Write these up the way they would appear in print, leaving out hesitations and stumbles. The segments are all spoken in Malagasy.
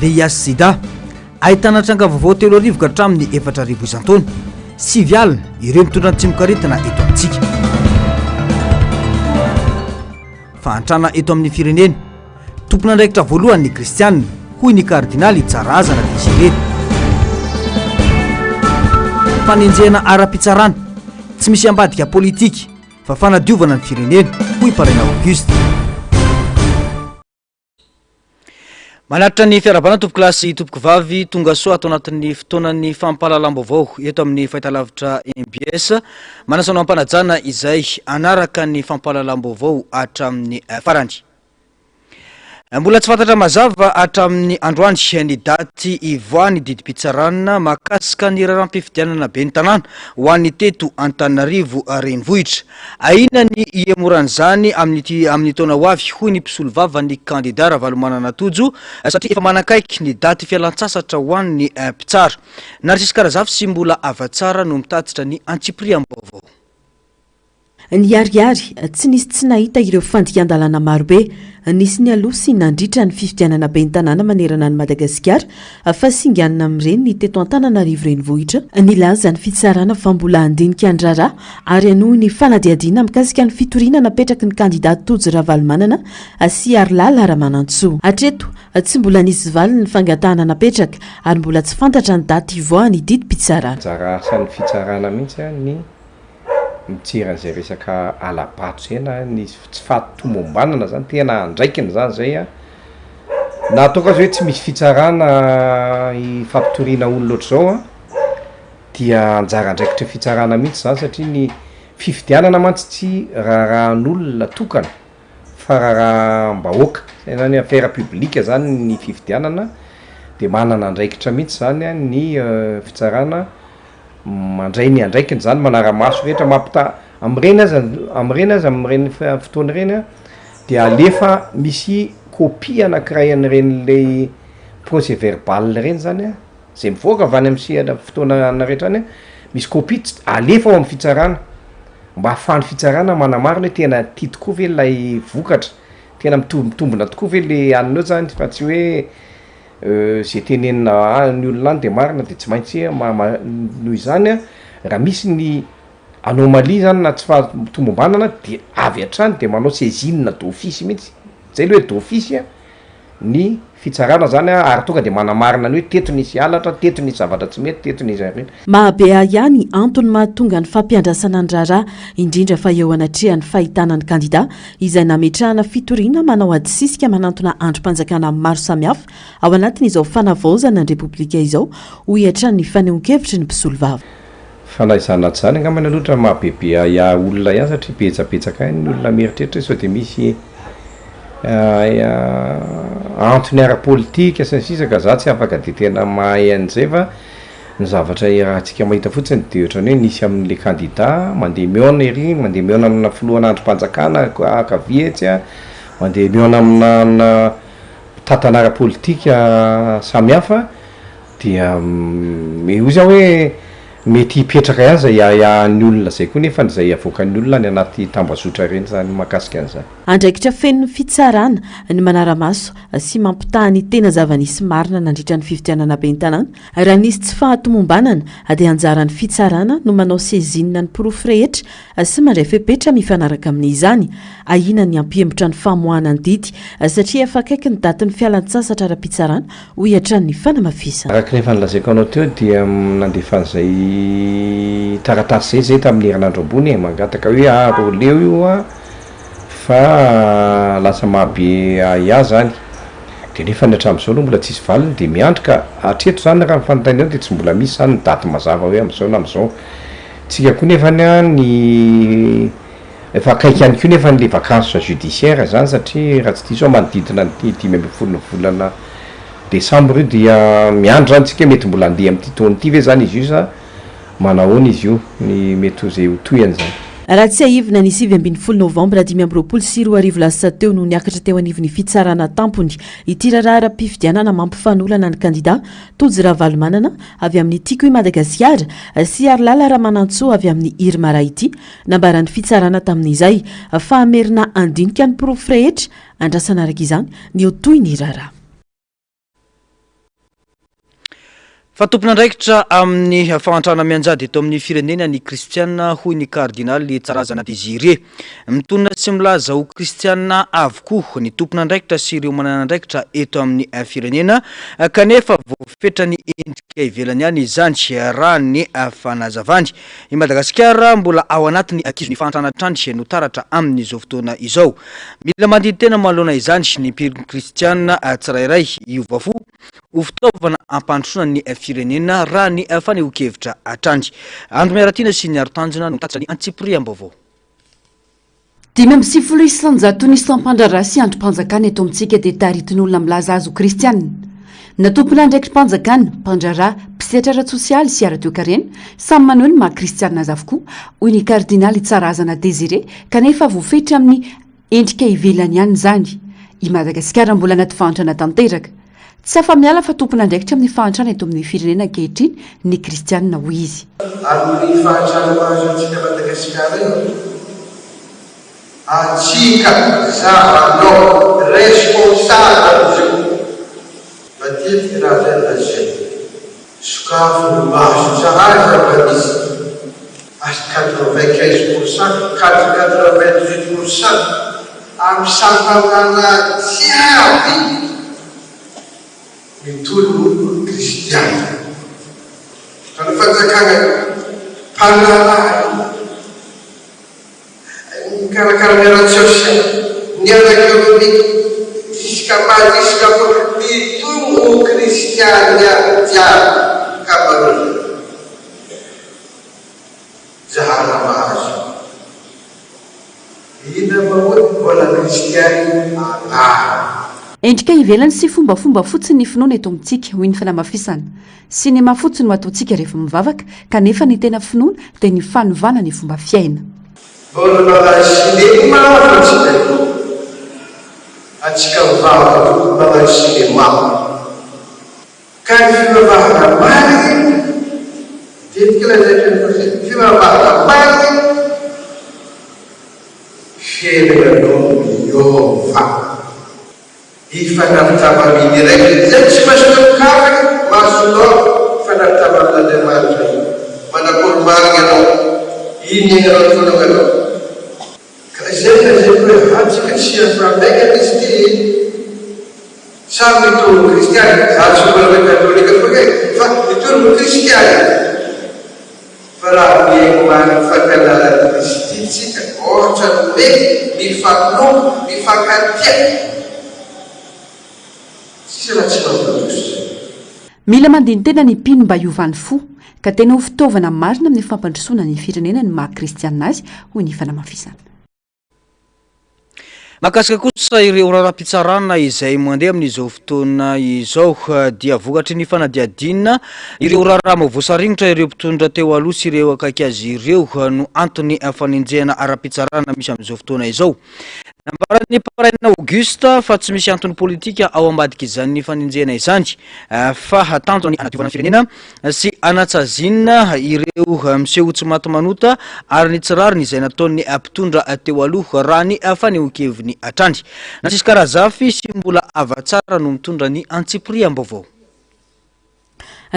VIH/SIDA ahitana tranga vaovao 3 arivo ka hatramin'ny 4 arivo isan-taona. 9 alina ireo mitondra ny tsimokaritina eto amintsika. Fahantrana eto amin'ny firenena, tompon'andraikitra voalohany ny kristianina hoy ny kardinaly tsara azana izy ireny. Fanenjehana ara-pitsarana tsy misy ambadika politika fa fanadiovana ny firenena hoy Parrain Auguste. Manaritra ny fiarabana tompoko lasy tompoko vavy tonga soa atao anatin'ny fotoanan'ny fampahalalam-baovao eto amin'ny fahitalavitra MBS manasana ampanajana izay anaraka ny fampahalalam-baovao hatramin'ny farany. Mbola tsy fantatra mazava hatramin'ny androany ny daty ivoany didi-pitsarana makasika ny raharam-pifidianana be ny tanàna ho an'ny teto Antananarivo renivohitra. Aina ny iemoran'izany amin'ny taona ho avy hoy ny mpisolo vava ny kandida Ravalomanana Tojo satria efa manakaiky ny daty fialan-tsasatra ho an'ny mpitsara. Narsisy karazafy sy mbola avatsara no mitatitra ny antsipriam-baovao. Ny ariary tsy nisy tsy nahita ireo fandikan-dalana marobe nisy ny aloha sy nandritra ny fifidianana be ny tanàna manerana ny Madagasikara fa singanina amin'ireny ny teto Antananarivo renivohitra nilaza ny fitsarana fa mbola andinika ny raharaha ary anohy ny fanadiadiana mikasika ny fitoriana napetraky ny kandidaty Tojo Ravalomanana sy Arlala Ramanantsoa. Hatreto tsy mbola nisy valy ny fangatahana napetraka ary mbola tsy fantatra ny daty ivoany didim-pitsarana. Anjara asan'ny fitsarana mihitsy ny mitsira zay resaka alabato zay na ny tsy fahatomombanana zany tena andraikiny zany zay na toka hoe tsy misy fitsarana ifampitoriana olo loatra zao dia anjara andraikitra fitsarana mihitsy zany satria ny fifidianana mantsy tsy rahan'olona tokana fa raham-bahoaka zany affaire publique zany ny fifidianana dia manana andraikitra mihitsy zany ny fitsarana mandray ny andraikiny zany manara-maso rehetra mampita am'ireny azy am'ireny fotoana ireny dia alefa misy kopia anankiray an'ireny le procès verbal ireny zany zay mivoaka avy any amin'ny fotoana rehetra any misy kopia alefa ao amin'ny fitsarana mba ahafahan'ny fitsarana manamarina hoe tena tia tokoa ve ilay vokatra, tena mitombina tokoa ve le anina eo zany fa tsy hoe zay tenenina ny olona any dia marina dia tsy maintsy noho izany raha misy ny anomalie zany na tsy fahatomombanana dia avy hatrany dia manao saisine d'office mihitsy zay le hoe d'office ny fitsarana zany ary tonga dia manamarina ny hoe teto nisy halatra, teto nisy zavatra tsy mety, teto nisy ireny. Mahabe ihany antony mahatonga ny fampiandrasana ny raharaha indrindra fa eo anatrehan'ny fahitana ny kandida izay nametrahana fitoriana manao adisisika manantona androm-panjakana maro samihafa ao anatin'izao fanavaozana ny repoblika izao ho hiatran'ny fanehoan-kevitry ny mpisolo vava. Fanaizana zany angambany aloatra mahabebe olona ihany satria betsabetsaka ny olona mieritreritra sao dia misy antony ara-politika sy ny sisa ka za tsy afaka dia tena mahay an'izay fa ny zavatra rahantsika mahita fotsiny dia ohatrany hoe nisy amin'le kandida mandeha miona ery mandeha miona amina filohan'androm-panjakana akavihetsy mandeha miona amina tantana ara-politika samihafa dia ozy hoe mety hipetraka ihany zay ny olona zay koa nefa zay avoakan'ny olona ny anaty tambazotra ireny zany makasika an'izany. Andraikitra feno fitsarana ny manara-maso sy mampitaha ny tena zava-nisy marina nandritra ny fifidianana be ny tanàna. Raha nisy tsy fahatomombanana dia anjaran'ny fitsarana no manao saisine ny porofo rehetra sy mandray fepetra mifanaraka amin'izany ahina ny ampihemotra ny famoahana ny didy satria efa akaiky ny daty ny fialan-tsasatra ara-pitsarana ho hiatran'ny fanamafisana. Araka nefa nilazaiko anao teo dia nandefa an'izay taratasy zay tamin'ny herinandro ambony mangataka hoe roleo io fa lasa mahabe ahy zany dia nefa ny hatramin'izao aloha mbola tsisy valiny dia miandrika hatreto zany raha mifanontanina dia tsy mbola misy zany ny daty mazava hoe amin'izao na amin'izao. Tsika koa nefa ny efa akaiky ihany koa nefa n'le vacances judiciaire zany satria raha tsy diso manodidina ny 10 volana Desambra io dia miandro zany tsika mety mbola andeha amin'ity taona ity ve zany izy io sa manahoana izy io ny mety zay ho toyany zany. Raha tsy ahivina ny 7 Novambra 2024 lasa teo no niakatra teo anivon'ny fitsarana tampony ity raharaha ara-pifidianana mampifanolana ny kandida Tojo Ravalomanana avy amin'ny Tikoy Madagasikara sy Arlala Ramanantsoa avy amin'ny Irmara ity nambaran'ny fitsarana tamin'izay fa amerina andinika ny porofo rehetra andrasana araka izany ny ho toy ny raharaha. fa tompon'andraikitra amin'ny fahantrana mianjady eto amin'ny firenena ny kristiana hoy ny kardinaly Tsarazana Désiré mitonona sy milaza ho kristiana avokoa ny tompon'andraikitra sy ireo mananandraikitra eto amin'ny firenena kanefa voafetra ny endrika ivelany any izany raha ny fanazavany i Madagasikara mbola ao anatiny akizony fahantrana trandry no taratra amin'izao fotoana izao mila mandidy tena manoloana izany ny mpiriny kristiana tsirairay iovafo ho fitaovana ampandrosoana ny firenena raha ny fanehoan-kevitra atrandry andro miaratina sy ny arotanjona no tatitra ny Antsipriam-baovao 5 isanjato ny sampandrara sy androm-panjakana eto amintsika dia taritin'olona milaza azy ho kristianina na tompon'andraikitra mpanjakana mpandrara mpisehatra ara-tsosialy sy ara-toekarena samy maneho ny maha-kristianina azy avokoa hoy ny kardinaly Tsarazana Désiré kanefa voafetra amin'ny endrika ivelany ihany izany i Madagasikara mbola anaty fahantrana tanteraka tsy afa-miala fa tompon'andraikitra amin'ny fahantrana eto amin'ny firenena ankehitriny ny kristianina hoy izy amin'ny fahantrana mahazo antsika Madagasikara io atsika zavanao responsable matetika raha zay lazay sokafo no mahazo zahaza manisy as 95% 98% amin'ny sampanana jiaby mitolo kristiana fa ny fanjakana mpanalay mikarakara ny ara-sosialy ny ara-ekonomika jusqu'à mitolo kristiana jiaby kamarona zahara mahazo ina mahoy mbola kristiana anara endrika ivelany sy fombafomba fotsiny ny finoana eto amintsika hoy ny fanamafisana sy ny mahafotsiny no ataontsika rehefa mivavaka kanefa ny tena finoana dia ny fanovana ny fomba fiaina mbola magnano sinema atsika mivavaka magnano sinema ka ny fivavahana mariny tetika lazay fivavahana mariny fiainanao miova ifanavitavaminy raiky zay tsy masotokafaky masonao fanavitavan'Andriamanitra manakoromarigny anao iny anao fanaovanao ka zay na zay hoe atsika tsy aframaika izy ty samy mitoro kristiany atsombola katolika koke fa mitoro kristiany fa raha miaino mariny fankalala Kristy tsika ohatra hoe mifanoho mifankatia mila mandiny tena ny mpino mba hiovan'ny fo ka tena ho fitaovana marina amin'ny fampandrosoana ny firenena ny maha-kristianina azy hoy ny fanamafisana makasika kosa ireo raharam-pitsarana izay mandeha amin'izao fotoana izao dia vokatry ny fanadiadina ireo raharaha mavoasaringotra ireo mpitondra teo aloha sy ireo akaiky azy ireo no antony fanenjehana ara-pitsarana misy amin'izao fotoana izao nambarany paraina Augusta fa tsy misy antony politika ao ambadika izany fanenjehana izany fa hatanjony anadiovana firenena sy anatsazina ireo miseho tsy maty manota ary ny tsirariny izay nataony mpitondra teo aloha raha ny fanehoan-keviny atrandry na tsisy karazafy sy mbola avatsara no mitondra ny Antsipriam-baovao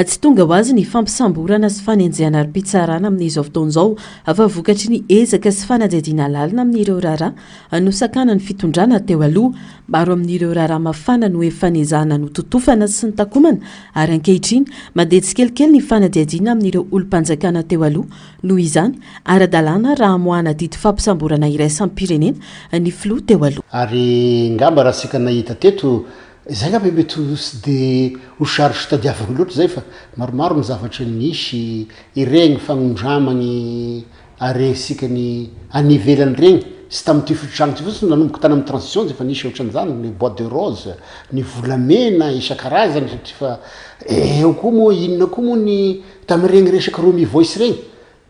tsy tonga ho azy ny fampisamborana sy fanenjehana ary-pitsarana amin'izao fotoan'izao fa vokatry ny ezaka sy fanadihadiana lalina amin'ireo raharaha no sakana ny fitondrana teo aloha maro amin'ireo raharaha mafana no efanezahana no totofana sy ny takomana ary ankehitriny mandeha tsikelikely ny fanadihadiana amin'ireo olom-panjakana teo aloha noho izany ara-dalàna raha hamoahana didy fampisamborana iray sampirenena ny filoha teo aloha ary ngamba raha sika nahita teto zay ngamba mety sy de ho sarotra tadiavana loatra zay fa maromaro ny zavatra nisy iregny fagnondramagny aresika ny anivelany regny sy tamin'ity fitrano ty fotsiny nanomboka tany amin'ny transition zay fa nisy ohatran'izany ny bois de rose ny volamena isan-karazany satria fa eo koa moa inona koa moa ny tamin'regny resaky Romy Voice regny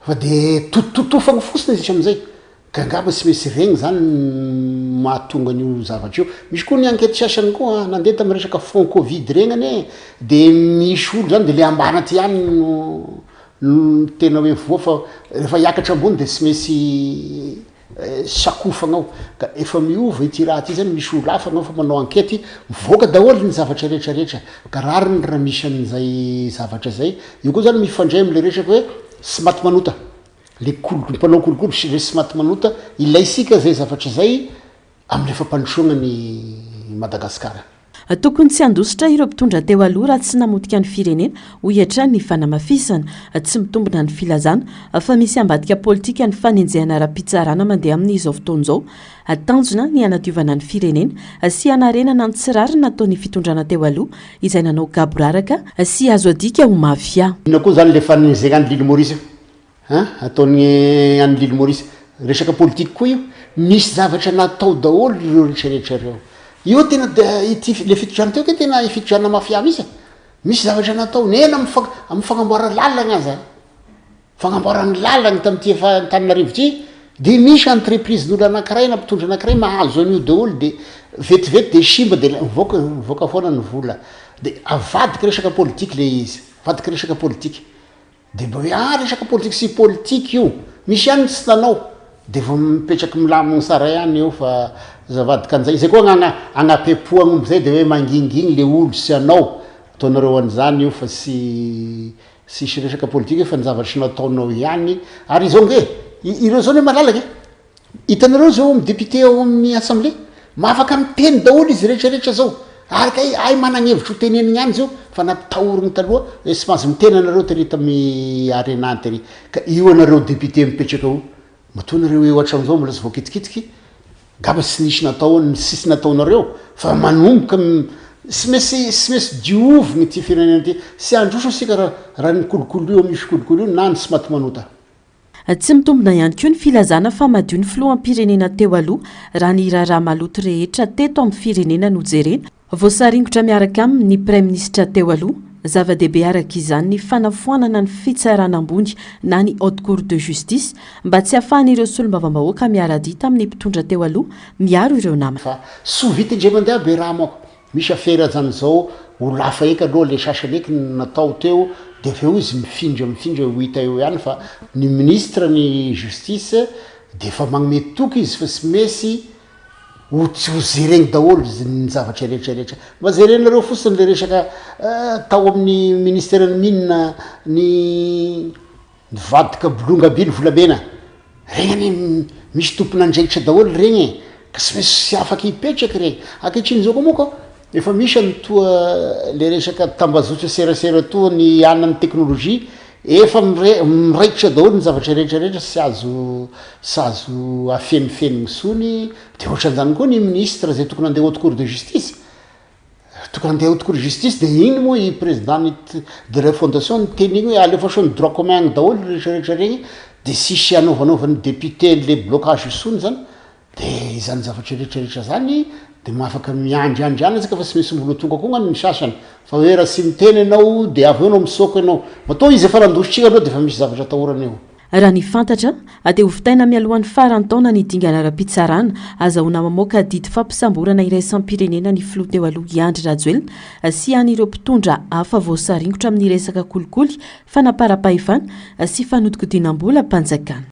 fa de tototofagny fotsiny izy amin'izay ka ngamba tsy misy regny zany mahatonga an'io zavatra io misy koa ny enquête sasany koa nandeha tamin'ny resaka fond covid regny ane de misy olo zany de le ambana ty ihany no tena hoe voa fa rehefa hiakatra ambony de tsy misy sakofanao ka efa miova ity raha ty zany misy olo hafa anao fa manao ankety mivoaka daholo ny zavatra rehetrarehetra ka rariny raha misy an'izay zavatra zay io koa zany mifandray am'le resaka hoe sy maty manota le mpanao kolokolo sy le sy maty manota ilaysika zay zavatra zay am'le fampandrosoana ny Madagasikara. Tokony tsy andositra ireo mpitondra teo aloha raha tsy namotika ny firenena ho hiatra ny fanamafisana tsy mitombona ny filazana fa misy ambadika politika ny fanenjehana ara-pitsarana mandeha amin'izao fotoan'izao tanjona ny anadiovana ny firenena sy hanarenana ny tsirary nataon'ny fitondrana teo aloha izay nanao gaboraraka sy azo adika ho mafia. Ina koa zany le fanenjehana any Lily Maurice ataony any Lily Maurice resaka politika koa io misy zavatra natao daholo ireo rehetrarehetra reo. Io tena le fitondrana teo ke tena fitondrana mafia misy zavatra natao nena amin'ny fagnamboarana lalana aza fagnamboarana lalana tamin'ity efa Antananarivo ity de misy entreprise n'olo anankiray na mpitondra anankiray mahazo an'io daholo de vetivety de simba de mivoaka foana ny vola de avadiky resaka politika le izy avadiky resaka politika de mba hoe resaka politika sy politika io misy ihany tsy tanao de vao mipetraky milaminy tsara ihany eo fa zavadika an'izay zay koa agnapepoagna am'izay de hoe mangingigny le olo sy anao ataonareo an'izany io fa sisy resaka politika fa ny zavatry nataonao ihany ary izao nge ireo zao ne malalaky hitanareo zao midepute ao amin'ny assemblée maafaka miteny daholo izy rehetrarehetra zao ary ka ay mananevitra ho teneniny ihany zao fa natahoriny taloha sy mahazo miteny anareo tery tamy arena tery ka io anareo député mipetraka ao matonareo eo atram'izao mbola sy voakitikitiky gaba sy nisy natao sisy nataonareo fa manomboka sy mesy dioviny ty firenena ty sy androso asika raha ny kolokolo io misy kolokolo io na ny sy maty manota. Tsy mitombona ihany koa ny filazana fa madio ny filohampirenena teo aloha raha ny raharaha maloto rehetra teto amin'ny firenena no jerena voasaringotra miaraka amin'ny prime ministre teo aloha zava-dehibe araka izany ny fanafoanana ny fitsarana ambony na ny haute cour de justice mba tsy hahafahan'ireo solombavambahoaka miara-dita amin'ny mpitondra teo aloha miaro ireo namana. Fa sovita indray mandeha be raha moko misy afera zany zao ho lafa eka aloha le sasany eky natao teo de fa eo izy mifindra ho hita eo ihany fa ny ministre ny justice de fa magnome toky izy fa sy mesy tsy ho zeregny daholo ny zavatra rehetrarehetra mba zerenareo fotsiny le resaka tao amin'ny ministère ny minina ny vadika bolonga aby ny volamena regny misy tompon'andraikitra daholo regny ka sy mesy sy afaka hipetraky regny ankehitriny zao koa moka efa misy any toa le resaka tambazotra serasera toa ny anany teknôlôjia efa miraikitra daholo ny zavatra rehetrarehetra sy azo afenifeny misony de ohatran'izany koa ny ministre zay tokony andeha haute cour de justice tokony andeha haute cour de justice de igny moa i président de la fondation ny teny igny hoe alefaso ny droit commun daholo rehetrarehetra regny de sisy anaovan'ny député le blocage isony zany de izany zavatra rehetrarehetra zany de maafaka miandryandryany tsika fa sy misy mbola tonga koa ngany ny sasany fa hoe raha sy miteny ianao de avy eo anao misoko ianao matao izy efa randosotrika aloha de fa misy zavatra tahorana eo. Raha ny fantatra de hovitaina mialohan'ny farantaona ny dingana ara-pitsarana azahoana mamoaka didy fampisamborana iraisampirenena ny filoha teo aloha Iandry Rajoelina sy an'ireo mpitondra hafa voasaringotra amin'ny resaka kolikoly fanapara-pahefana sy fanodikodinam-bola mpanjakana.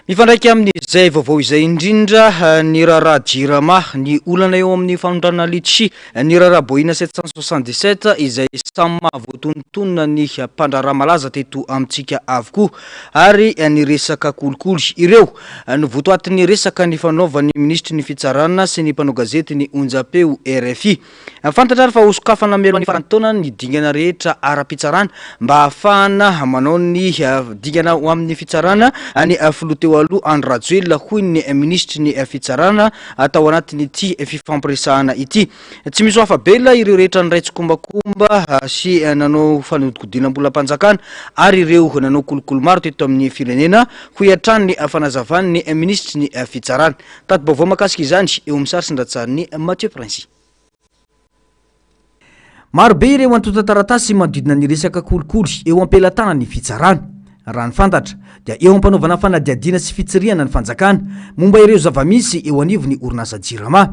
Mifandraiky amin'izay vaovao izay indrindra ny raharaha jirama ny olana eo amin'ny fanondrana litchi ny raharaha boina 777 izay samy mahavoatontonona ny mpandraraha malaza teto amintsika avokoa ary ny resaka kolikoly ireo ny votoatin'ny resaka ny fanaovan'ny ministry ny fitsarana sy ny mpanao gazety ny onjapeo RFI fantatra fa hosokafana melo ny farantaona ny dingana rehetra ara-pitsarana mba ahafahana manao ny dingana ho amin'ny fitsarana ny filoha teo aloha Andry Rajoelina hoy ny ministry ny fitsarana atao anatin'ity fifampiresahana ity tsy misy afabela ireo rehetra nyraitsy kombakomba sy nanao fanodikodinam-bola mpanjakana ary ireo nanao kolokolo maro teto amin'ny firenena ho hiatrany ny fanazavany ny ministry ny fitsarana tato baovao makasika izany eo amin'ny sary sindratsariny Mathieu Prince. Maro be ireo antota-taratasy manodidina ny resaka kolikoly eo am-pelatana ny fitsarana raha ny fantatra dia eo ampanaovana fanadiadiana sy fitsiriana ny fanjakana momba ireo zavamisy eo anivony orinasa jirama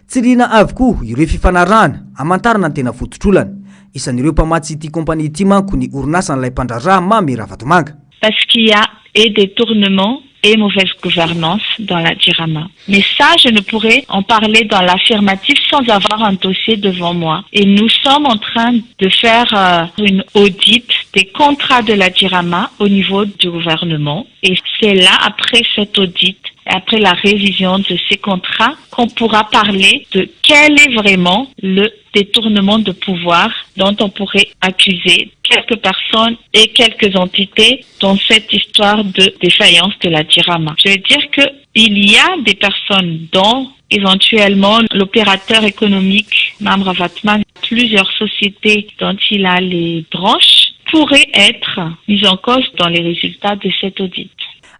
tsy rina avokoa ireo fifanarahana amantarana ny tena fototrolana isan'ireo mpamatsy ity kompani ity manko ny orinasa n'ilay mpandraraha Mamy Ravatomanga. Parce qu'il y a et détournement et mauvaise gouvernance dans la Jirama. Mais ça, je ne pourrais en parler dans l'affirmatif sans avoir un dossier devant moi. Et nous sommes en train de faire une audit des contrats de la Jirama au niveau du gouvernement. Et c'est là, après cette audit, après la révision de ces contrats, qu'on pourra parler de quel est vraiment le détournement de pouvoir dont on pourrait accuser quelques personnes et quelques entités dans cette histoire de défaillance de la Jirama. Je veux dire qu'il y a des personnes dont éventuellement l'opérateur économique Mamra Vatman, plusieurs sociétés dont il a les branches, pourraient être mises en cause dans les résultats de cette audit.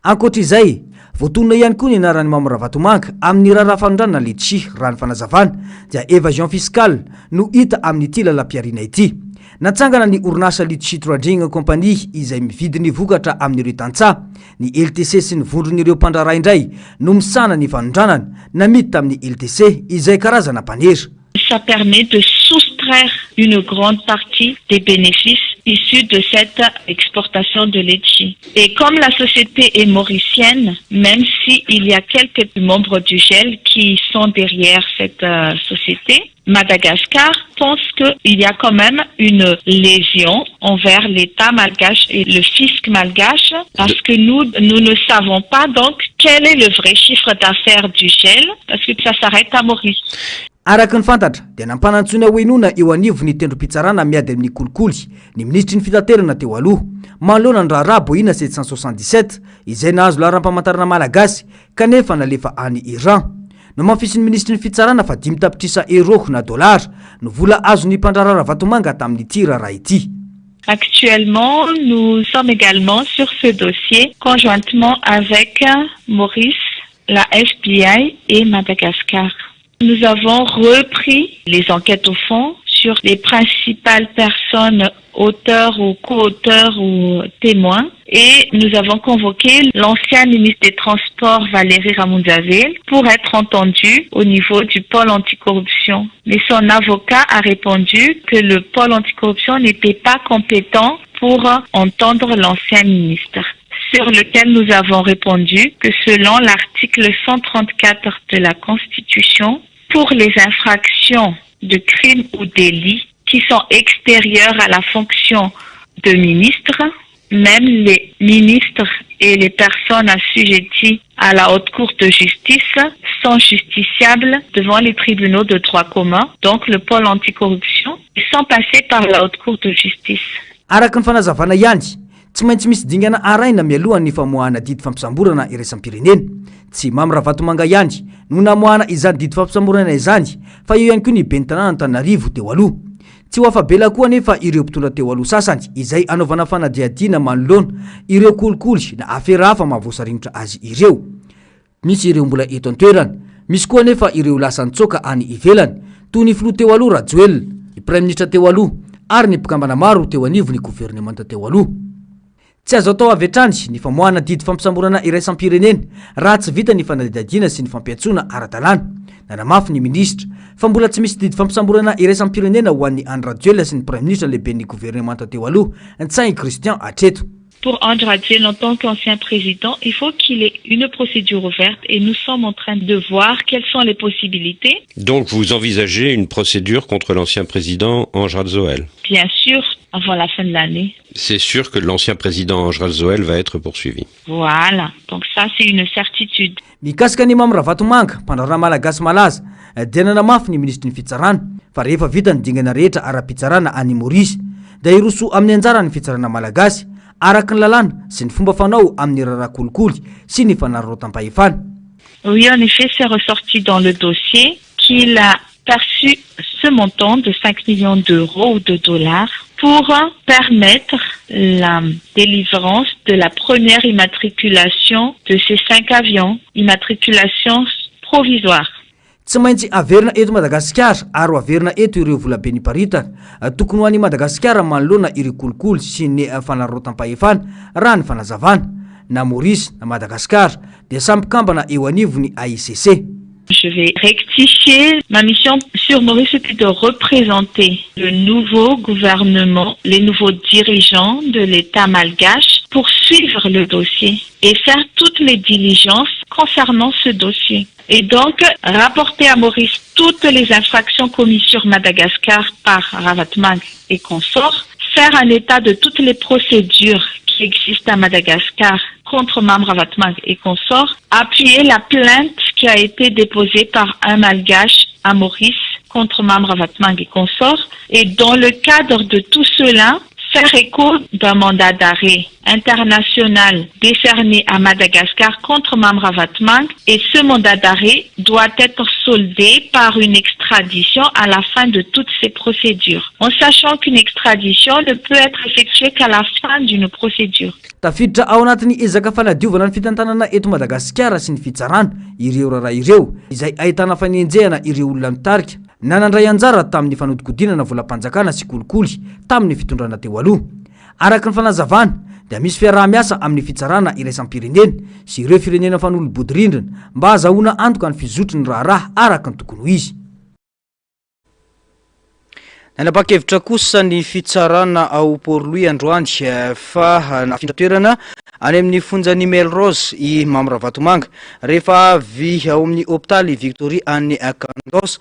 Ankoatr'izay, voatonona ihany koa ny anarany Mamra Vatomanga amin'ny raharaha fanondrana letsi raha ny fanazavana dia évasion fiscale no hita amin'ity lalam-piarina ity. Natsangana ny orinasa Litchi Trading Company izay mividy ny vokatra amin'ireo tantsaha, ny LTC sy ny vondron'ireo mpandraraha indray no misana ny fanondranana namiditra amin'ny LTC izay karazana mpanera. Ça permet de soustraire une grande partie des bénéfices issus de cette exportation de litchi. Et comme la société est mauricienne, même s'il y a quelques membres du GEL qui sont derrière cette société, Madagascar pense qu'il y a quand même une lésion envers l'État malgache et le fisc malgache parce que nous ne savons pas donc quel est le vrai chiffre d'affaires du GEL parce que ça s'arrête à Maurice. Araka ny fantatra dia nampanantsona ho inona eo anivo ny tendrom-pitsarana miady amin'ny kolikoly ny ministry ny fitaterana teo aloha manoloana ny raharaha boina 777 izay nahazo laharam-pamantarana malagasy kanefa nalefa any Iran no mamfisy ny ministry ny fitsarana fa 5 tapitrisa euro na dollar no vola azo ny mpandrarara Vatomanga tamin'ity raharaha ity. Actuellement, nous sommes également sur ce dossier conjointement avec Maurice, la FBI et Madagascar. Nous avons repris les enquêtes au fond sur les principales personnes, auteurs ou co-auteurs ou témoins. Et nous avons convoqué l'ancien ministre des Transports, Valérie Ramundzaville, pour être entendu au niveau du pôle anticorruption. Mais son avocat a répondu que le pôle anticorruption n'était pas compétent pour entendre l'ancien ministre. Sur lequel nous avons répondu que selon l'article 134 de la Constitution, pour les infractions de crimes ou délits qui sont extérieurs à la fonction de ministre, même les ministres et les personnes assujetties à la haute cour de justice sont justiciables devant les tribunaux de droit commun, donc le pôle anticorruption, sans passer par la haute cour de justice. Araka ny fanazavana ihany, tsy maintsy misy dingana araina mialohan'ny famoahana didy fampisamborana iraisam-pirenena. Tsy Mamra Vatomanga ihany no namoahana izany didy fampisamborana izany, fa eo ihany koa ny ben'ny tanàna Antananarivo teo aloha. Tsy ho afabela koa nefa ireo mpitondra teo aloha sasany izay anaovana fanadihadiana manoloana ireo kolikoly na afera hafa mahavoasarinitra azy ireo. Misy ireo mbola eto an-toerana, misy koa nefa ireo lasa nitsoka any ivelany, toy ny filoha teo aloha Rajoelina, ny prime ministre teo aloha ary ny mpikambana maro teo anivony gouvernemanta teo aloha. Tsy azo atao avetrany ny famoahana didy fampisamborana iraisam-pirenena raha tsy vita ny fanadihadiana sy ny fampiatsona ara-dalàna. Nanamafy ny ministra fa mbola tsy misy didy fampisamborana iraisam-pirenena ho an'ny Andry Rajoelina sy ny prime ministre lehibe ny gouvernemanta teo aloha, Ntsay Christian hatreto. Pour Andry Rajoelina, en tant qu'ancien président, il faut qu'il ait une procédure ouverte et nous sommes en train de voir quelles sont les possibilités. Donc vous envisagez une procédure contre l'ancien président Andry Rajoelina? Bien sûr, avant la fin de l'année. C'est sûr que l'ancien président Andry Rajoelina va être poursuivi. Voilà, donc ça c'est une certitude. Mikasika ny Mamra Vatomanga, mpandrarana malagasy malaza, dia nanamafy ny ministry ny fitsarana fa rehefa vita ny dingana rehetra ara-pitsarana any Maurice, dia iroso amin'ny anjara ny fitsarana malagasy araka ny lalàna sy ny fomba fanao amin'ny raharaha kolikoly sy ny fanararaotam-pahefana. Oui, en effet, c'est ressorti dans le dossier qu'il a perçu ce montant de 5 millions d'euros ou de dollars pour permettre la délivrance de la première immatriculation de ces 5 avions, immatriculation provisoire. Tsy maintsy averina eto Madagasikara ary averina eto ireo volabe ny paritana tokony ho an'i Madagasikara manoloana ireo kolikoly sy ny fanararaotam-pahefana raha ny fanazavana na Maurice na Madagasikara dia samy kambana eo anivony AICC. Je vais rectifier. Ma mission sur Maurice, c'était de représenter le nouveau gouvernement, les nouveaux dirigeants de l'État malgache pour suivre le dossier et faire toutes les diligences concernant ce dossier. Et donc, rapporter à Maurice toutes les infractions commises sur Madagascar par Ravatmang et consorts, faire un état de toutes les procédures qui existent à Madagascar contre Mam Ravatmang et consorts, appuyer la plainte qui a été déposée par un malgache à Maurice contre Mam Ravatmang et consorts, et dans le cadre de tout cela, faire écho d'un mandat d'arrêt international décerné à Madagascar contre Mam Ravatmang, et ce mandat d'arrêt doit être soldé par une extradition à la fin de toutes ces procédures, en sachant qu'une extradition ne peut être effectuée qu'à la fin d'une procédure. Tafiditra ao anatin'ny ezaka fanadiovana ny fitantanana eto Madagasikara sy ny fitsarana ireo raharaha ireo izay ahitana fanenjehana ireo olona mitarika nanandray anjara tamin'ny fanodikodinana volam-panjakana sy kolikoly tamin'ny fitondrana teo aloha. Araka ny fanazavana dia misy fiaraha-miasa amin'ny fitsarana iraisam-pirenena sy ireo firenena fanolobodorindrina mba azahoana antoka ny fizotry ny raharaha araka ny tokony ho izy. Nanapa-kevitra kosa ny fitsarana ao Port-Louis androany fa nafindra toerana any amin'ny fonjany Melrose i Mam Ravatmanga rehefa avy ao amin'ny hôpitaly Victoria any Kandos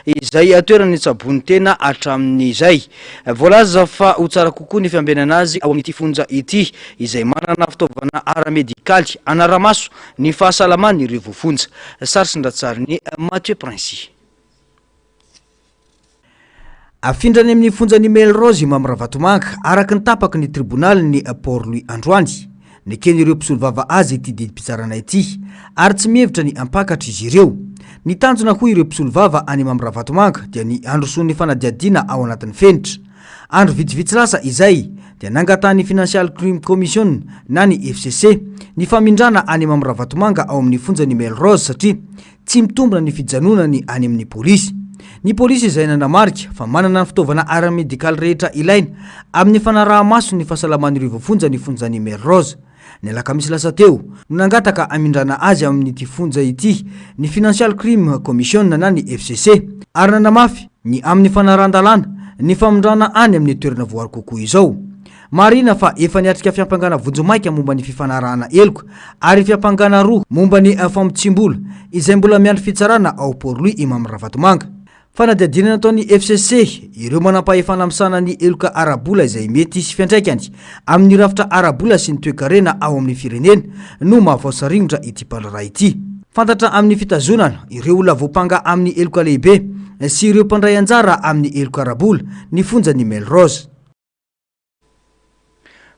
izay toerana tsabony tena hatramin'izay. Voalaza fa ho tsara kokoa ny fiambenana azy ao amin'ity fonja ity izay manana fitaovana ara-medikaly anaramaso ny fahasalamany ireo voafonja. Sary sy ndratsariny Mathieu Prince. Afindrany amin'ny fonjany Melrose Mam Ravatmanga araka ny tapaky ny tribunal ny Port-Louis androany. Nekeny ireo mpisolo vava azy ity didim-pitsarana ity ary tsy mihevitra ny ampakatra izy ireo. Ny tanjona ho ireo mpisolo vava any Mam Ravatmanga dia ny androsoan'ny fanadiadiana ao anatin'ny fenitra. Andro vitsivitsy lasa izay dia nangatany Financial Crime Commission na ny FCC ny famindrana any Mam Ravatmanga ao amin'ny fonjany Melrose satria tsy mitombona ny fijanonany any amin'ny polisy. Ny polisy izay nanamarika fa manana ny fitaovana ara-medikaly rehetra ilaina amin'ny fanaraha-maso ny fahasalaman'ireo voafonja ny fonjany Melrose. Ny alakamisy lasa teo no nangataka amindrana azy amin'ity fonja ity ny Financial Crime Commission na ny FCC ary nanamafy ny amin'ny fanarahan-dalàna ny famindrana any amin'ny toerana voary kokoa izao. Marina fa efa niatrika fiampangana vonjomaika momba ny fifanarahana eloka ary fiampangana roa momba ny famotsimbola izay mbola miandry fitsarana ao Port-Louis i Mam Ravatmanga. Fanadiadinana ataon'ny FCC ireo manam-pahefana ny eloka arabola izay mety sy fiantraikany amin'ny rafitra arabola sy ny toe-karena ao amin'ny firenena no mahavaosaringotra ity mpalaraha ity. Fantatra amin'ny fitazonana ireo olona voapanga amin'ny eloka lehibe sy ireo mpandray anjara amin'ny eloka arabola ny fonjany Melrose.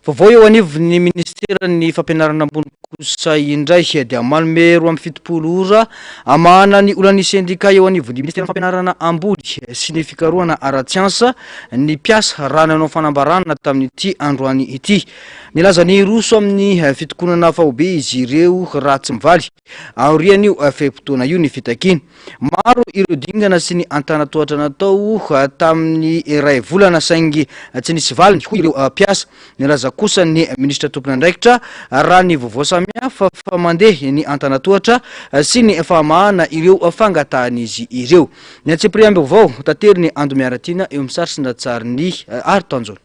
Vaovao eo anivon'ny ministeran'ny fampianarana ambony kosa indray dia manome 27 ora amahana ny olana sendika eo anivon'ny ministeran'ny fampianarana ambony sy ny fikarohana ara-tsiansa ny mpiasa raha nanao fanambarana tamin'ity androany ity. Nilaza ny roso amin'ny fitokonana fahobe izy ireo raha tsy mivaly aorian'io fehim-potoana io ny fitakiny. Maro ireo dingana sy ny antanatohatra natao tamin'ny iray volana saingy tsy nisy valiny ho ireo mpiasa. Nilaza kosa ny ministra tompon'andraikitra raha ny vaovao samihafa fa mandeha ny antanatohatra sy ny famahana ireo fangatahan'izy ireo. Ny antsepriamby vaovao tateriny Ando Miaratina eo amin'ny sary sy ndratsariny Artanjona.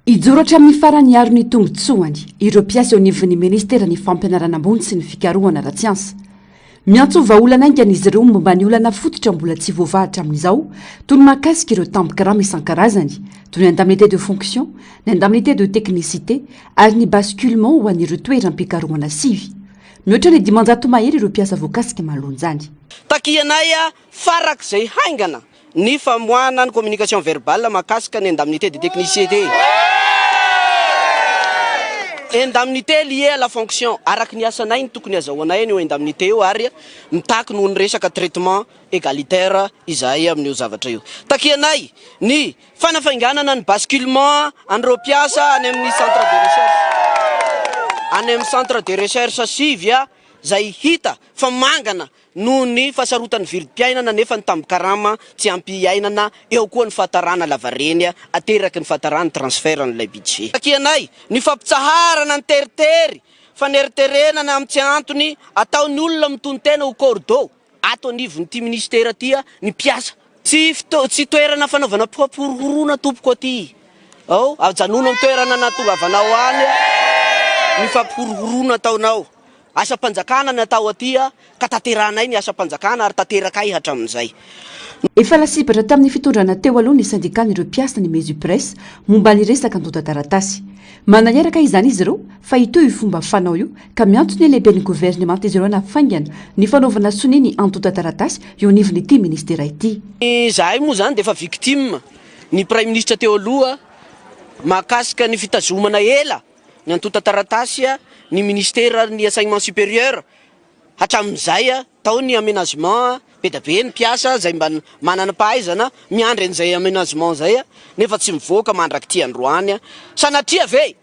Ijoratra amin'ny farany aro ny tombotsoany ireo mpiasa eo anivon'ny ministeran'ny fampianarana ambony sy ny fikarohana ara-tsiansa. Miantso vahaolana aingan'izy ireo momba ny olana fototra mbola tsy voavahatra amin'izao toy ny mahakasika ireo tampikarama isan-karazany toy ny indemnité de fonction, ny indemnité de technicité ary ny basculement ho an'ireo toeram-pikarohana sivy. Mihoatra ny 500 mahery ireo mpiasa voakasika mahalonjany. Takianay farak'izay haingana ny famoahana ny communication verbale mahakasika ny indemnité de technicité. Indemnité liée à la fonction araky ny asanay ny tokony azahoanay io indemnité io ary mitaky noho ny resaka traitement égalitaire izay amin'io zavatra io. Takianay ny fanafainganana ny basculement an'ireo mpiasa any amin'ny centre de recherche. Any amin'ny centre de recherche sivya zay hita fa mangana noho ny fahasarotan'ny virim-piainana nefa ny tambikarama tsy ampy ainana eo koa ny fahatarana lavareny ateraky ny fahatarana transfert n'ilay budget. Takianay ny fampitsaharana ny teritery faneriterenana amin'ny tsy antony ataon'ny olona mitony tena ho cordeau ato anivon'ity ministera tya ny mpiasa tsy toerana fanaovana famporohorona tompoko aty ao ajanona amin'ny toerana natongavanao any ny famporohorona ataonao asa-panjakana ny atao atya ka tanteranay ny asa-panjakana ary tanteraka ay hatramin'izay. Efa lasibatra tamin'ny fitondrana teo aloha ny syndicat ireo mpiasa ny Mesupresse momba ny resaka ndota taratasy. Manaraka izany izy ireo fa ito io fomba fanao io ka miantony lehibe ny gouvernement izy ireo nafaingana ny fanaovana soniny andota taratasy eo anivon'ity ministera ity. Zahay moa zany dia efa victime ny prime ministre teo aloha mahakasika ny fitazomana ela ny andota taratasy ny ministera ny enseignement supérieur hatramin'izay tao ny aménagement be da be ny mpiasa zay mba manana pahaizana miandry an'izay aménagement zay nefa tsy mivoaka mandraky ty androany sanatria ve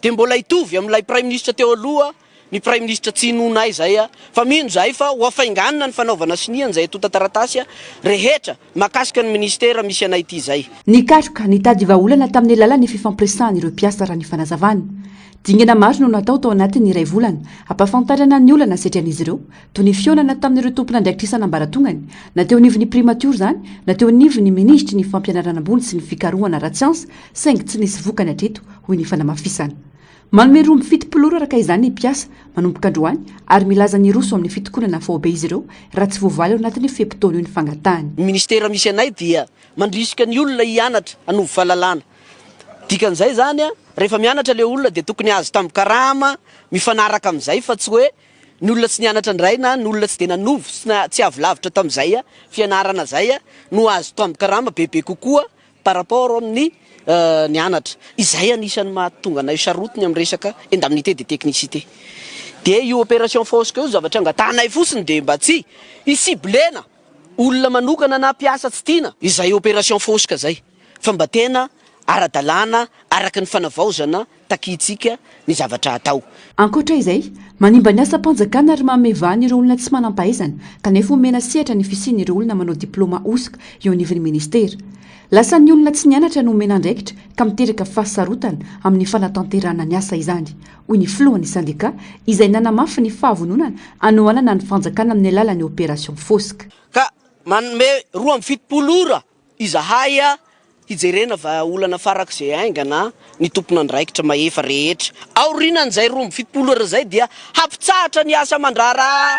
dia mbola hitovy amin'ilay prime ministre teo aloha ny prime ministre tsy nonay zay fa mino zay fa ho afainganina ny fanaovana siniany zay tota taratasy rehetra mahakasika ny ministera misy anay ity zay. Nikatroka nitady vahaolana tamin'ny alalan'ny fifampiresahana ireo mpiasa raha ny fanazavany. Dingana maro no natao tao anatin'ny iray volana hampafantarana ny olana setrian'izy ireo toy ny fionana tamin'ireo tompona andraikitrisana ambaratongany na teo anivon'ny primature zany na teo anivon'ny ministry ny fampianarana ambony sy ny fikarohana ara-tsiansa saingy tsy nisy vokany hatreto hoy ny fanamafisana. Manome roa amby fitopolo araka izany ny mpiasa manomboka androany ary milaza ny roso amin'ny fitokonana faobe izy ireo raha tsy voavaly ao anatin'ny fepitony io ny fangatahany. Ministera misy anay dia mandrisika ny olona hianatra anovo fahalalana. Dikan'izay zany rehefa mianatra le olona dia tokony azo tamin'ny karama mifanaraka amin'izay fa tsy hoe ny olona tsy nianatra indray na ny olona tsy dia nanovo tsy avolavitra tamin'izay fianarana zay no azo tamin'ny karama bebe kokoa par rapport amin'ny nianatra. Izay anisany mahatonga anay sarotiny amin'ny resaka indemnité de technicité. Dia io opération fosque io zavatra angatanay fotsiny dia mba tsy isiblena olona manokana na mpiasa tsy tiana izay opération fosque zay fa mba tena ara-dalàna araka ny fanavaozana takitsika ny zavatra atao. Ankoatra izay manimba ny asa-panjakana ary mamevahany ireo olona tsy manam-pahaizana kanefa omena sehatra ny fisiany ireo olona manao diplôma osika eo anivon'ny ministera. Lasa ny olona tsy nianatra no omena andraikitra ka miteraka fahasarotana amin'ny fanatanterana ny asa izany hoy ny filohan'ny sandika izay nanamafy ny fahavononana anoanana ny fanjakana amin'ny alalan'ny opération fosque. Ka manome 2.7 ora izahay hijerena olana farak'izay aingana ny tompona andraikitra mahefa rehetra. Aorinan'izay 2.7 ora zay dia hampitsahatra ny asa mandrara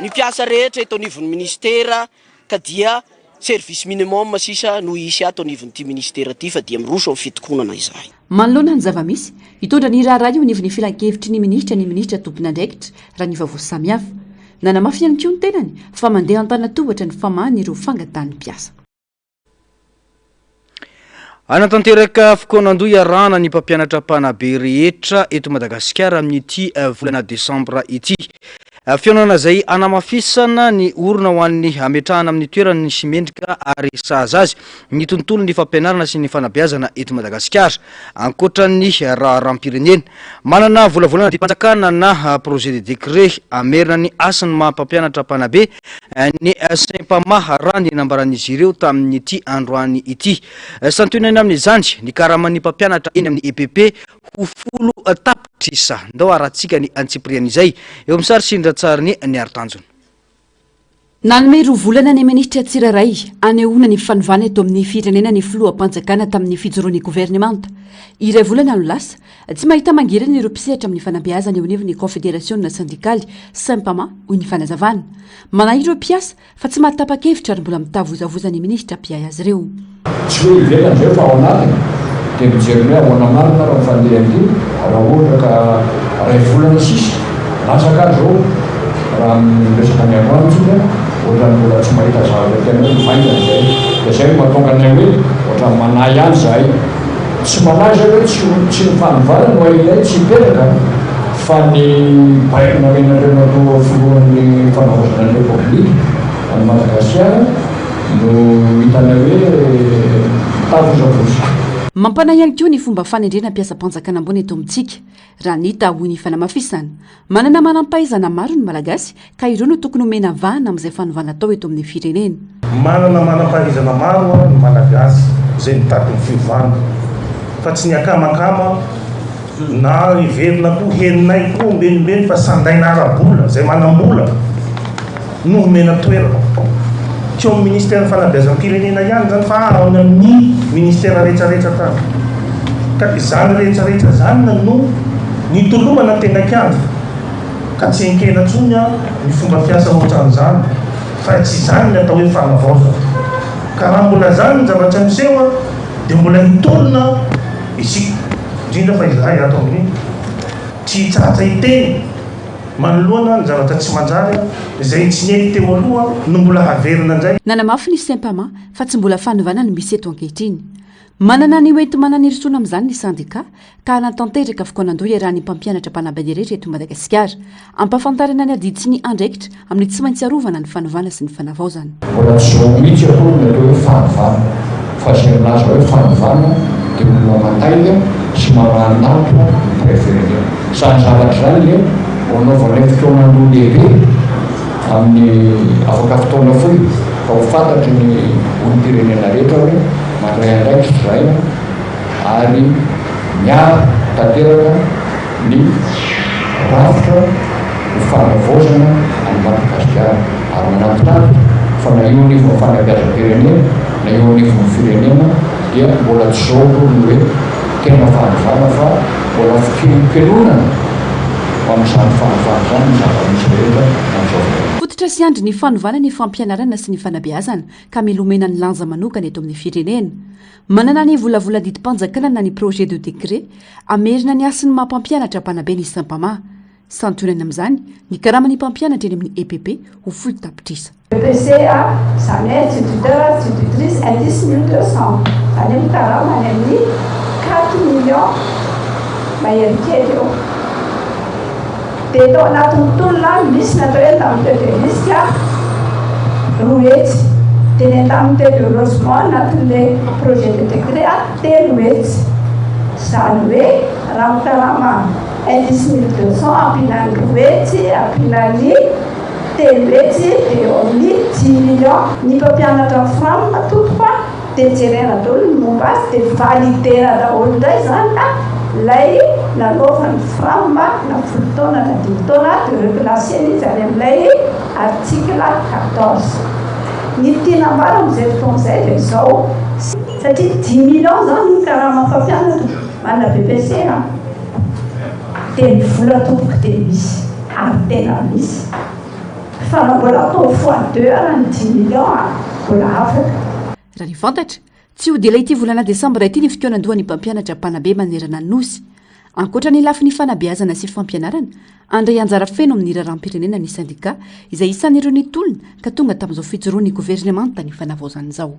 ny mpiasa rehetra eto anivon'ny ministera ka dia service minimum sisa no isy ato anivon'ity ministera ity fa dia miroso amin'ny fitokonana izahay. Manoloana ny zavamisy hitondra ny raharaha io anivon'ny filan-kevitry ny ministra tompona andraikitra raha ny vaovao samihafa. Nanamafy ihany koa ny tenany fa mandeha an-tanatohatra ny famahany ireo fangatahany mpiasa. Anatanteraka fokoanandoha iarahana ny mpampianatra mpanabe rehetra eto Madagasikara amin'ity volana Desambra ity. Fionana zay anamafisana ny orona ho an'ny ametrahana amin'ny toerana ny simendrika ary sahaza azy ny tontolo ny fampianarana sy ny fanabeazana eto Madagasikara ankoatra ny raharam-pirenena manana volavolana ny mpanjakana na projet de décret amerina ny asany mampampianatra mpanabe ny Saint-Pamaha raha ny nambaran'izy ireo tamin'ity androany ity santonany amin'izany ny karamany mpampianatra eny amin'ny EPP ho folo tapitrisa ndao aratsika ny antsiprian'izay eo amin'ny sary sindra tsara ny artanjona. Nanome roa volana ny ministra tsiraray anehoana ny fanovana eto amin'ny firenena ny filoham-panjakana tamin'ny fijoroan'ny gouvernemanta. Iray volana no lasa tsy mahita mangirana ireo mpisehatra amin'ny fanabeazana eo anivon'ny confédération syndicale Saint-Pamaha hoy ny fanazavana. Manahy ireo mpiasa fa tsy mahatapa-kevitra ary mbola mitavozavoza ny ministra mpiay azy ireo. Tsy hoe ivelany ireo fa ao anatiny dia mijery hoe ahoana marina raha mifandeha an'io raha ohatra ka ray volana sisa lasaka zao raha miresaka ny androanitsika ohatra ny mbola tsy mahita zavatra tena hoe mivaingana zay dia zay mahatonga anay hoe ohatra manahy ihany zahay tsy manahy zay hoe tsy nyfanovalana no ilay tsy hipetraka fa ny baikina menareo filohan'ny fanaovana ny republika any Madagasikara no hitanay hoe tavozavozy. Mampanahy ihany koa ny fomba fanendrena mpiasa-panjakana ambony eto amintsika raha nita hoy ny fanamafisana. Manana manam-pahaizana maro ny malagasy ka ireo no tokony omena vahana amin'izay fanovana atao eto amin'ny firenena. Manana manam-pahaizana maro ny malagasy izay mitady ny fivavahana fa tsy ny akamakama na iverina koa heninay koa ombenimbeny fa sandaina arabola zay manambola no omena toerana tsy amin'ny ministère fanabeazam-pirenena ihany zany fa ao amin'ny ministère rehetrarehetra tany ka izany rehetrarehetra zany no nitolomana tena kianja ka tsy enkena ntsony ny fomba fiasa ohatran'izany fa tsy zany ny atao hoe fanavaozana ka raha mbola zany ny zavatra miseho dia mbola nitolona isika indrindra fa izahay ato amin'ny tsy tsatsa iteny manoloana ny zavatra tsy manjary izay tsy neny teo aloha no mbola haverina indray nanamafy ny simpama fa tsy mbola fanovanana misy eto ankehitriny manana ny oety mananirisona amin'izany ny sandika ka natanteraka fokoanandoha iaraha ny mpampianatra mpanambady rehetra eto Madagasikara ampafantarana ny adidy sy ny andraikitra amin'ny tsy maintsy arovana ny fanovana sy ny fanavaozana mbola tsy zao mihitsy aloha ny atao hoe fanovana fa zay milaza hoe fanovana dia olona mataiga sy mamananto préféré sany zavatra zany le anaovana fotoanandoha lehibe amin'ny afaka fotoana foy fa ho fantatry ny olom-pirenena rehetra hoe mandray andraikitra zay ary miaro tanteraka ny rafitra ho fanavaozana any Madagasikara ary manampinampy fa na io anivo ny fanabeazam-pirenena na io anivo ny firenena dia mbola tsy zao aloha ny hoe tena fanovana fa mbola fikelonana amin'izany fanovana zany ny zava-misy rehetra amin'izao fototra sy andry ny fanovana ny fampianarana sy ny fanabeazana ka milomena ny lanja manokana eto amin'ny firenena manana ny volavola didim-panjakana na ny projet de décret amerina ny asin'ny mampampianatra mpanabe ny simpama santonana amin'izany ny karama ny mpampianatra eny amin'ny EPP ho folo tapitrisa PCA zany instituteur institutrice indice 1200 zany amin'ny karama any amin'ny 4 millions maherikely eo dia tao anatin'ny tolona misy natao hoe indemnité de risque roa hetsy dia ny indemnité de logement anatin'le projet de décret telo hetsy zany hoe raha mikarama indice 1200 ampinany roa hetsy ampinany telo hetsy dia eo amin'ny 10 millions ny mpampianatra franc matotoka dia jerena daholo ny momba azy dia validera daholo indray zany lay nanaovany framma na folo taona na 10 taona de reclasseny izy any amin'ilay article 14 ny tiana maro amin'izay fotoana izay dia izao satria 10 millions zany ny karama fampianatra manana BPC dia ny vola tompoka dia misy ary tena misy fa na mbola atao fois 2 raha ny 10 millions mbola afaka raha ny fantatra tsy ho dia ilay ity volana desambra ity ny fotoanandohan'ny mpampianatra mpanabe manerana ny nosy ankoatra ny lafi ny fanabeazana sy fampianarana andray anjara feno amin'ny raharam-pirenena ny sandika izay isan'ireo ny tolona ka tonga tamin'izao fijoroan'ny gouvernemanta ny fanavaozan'izao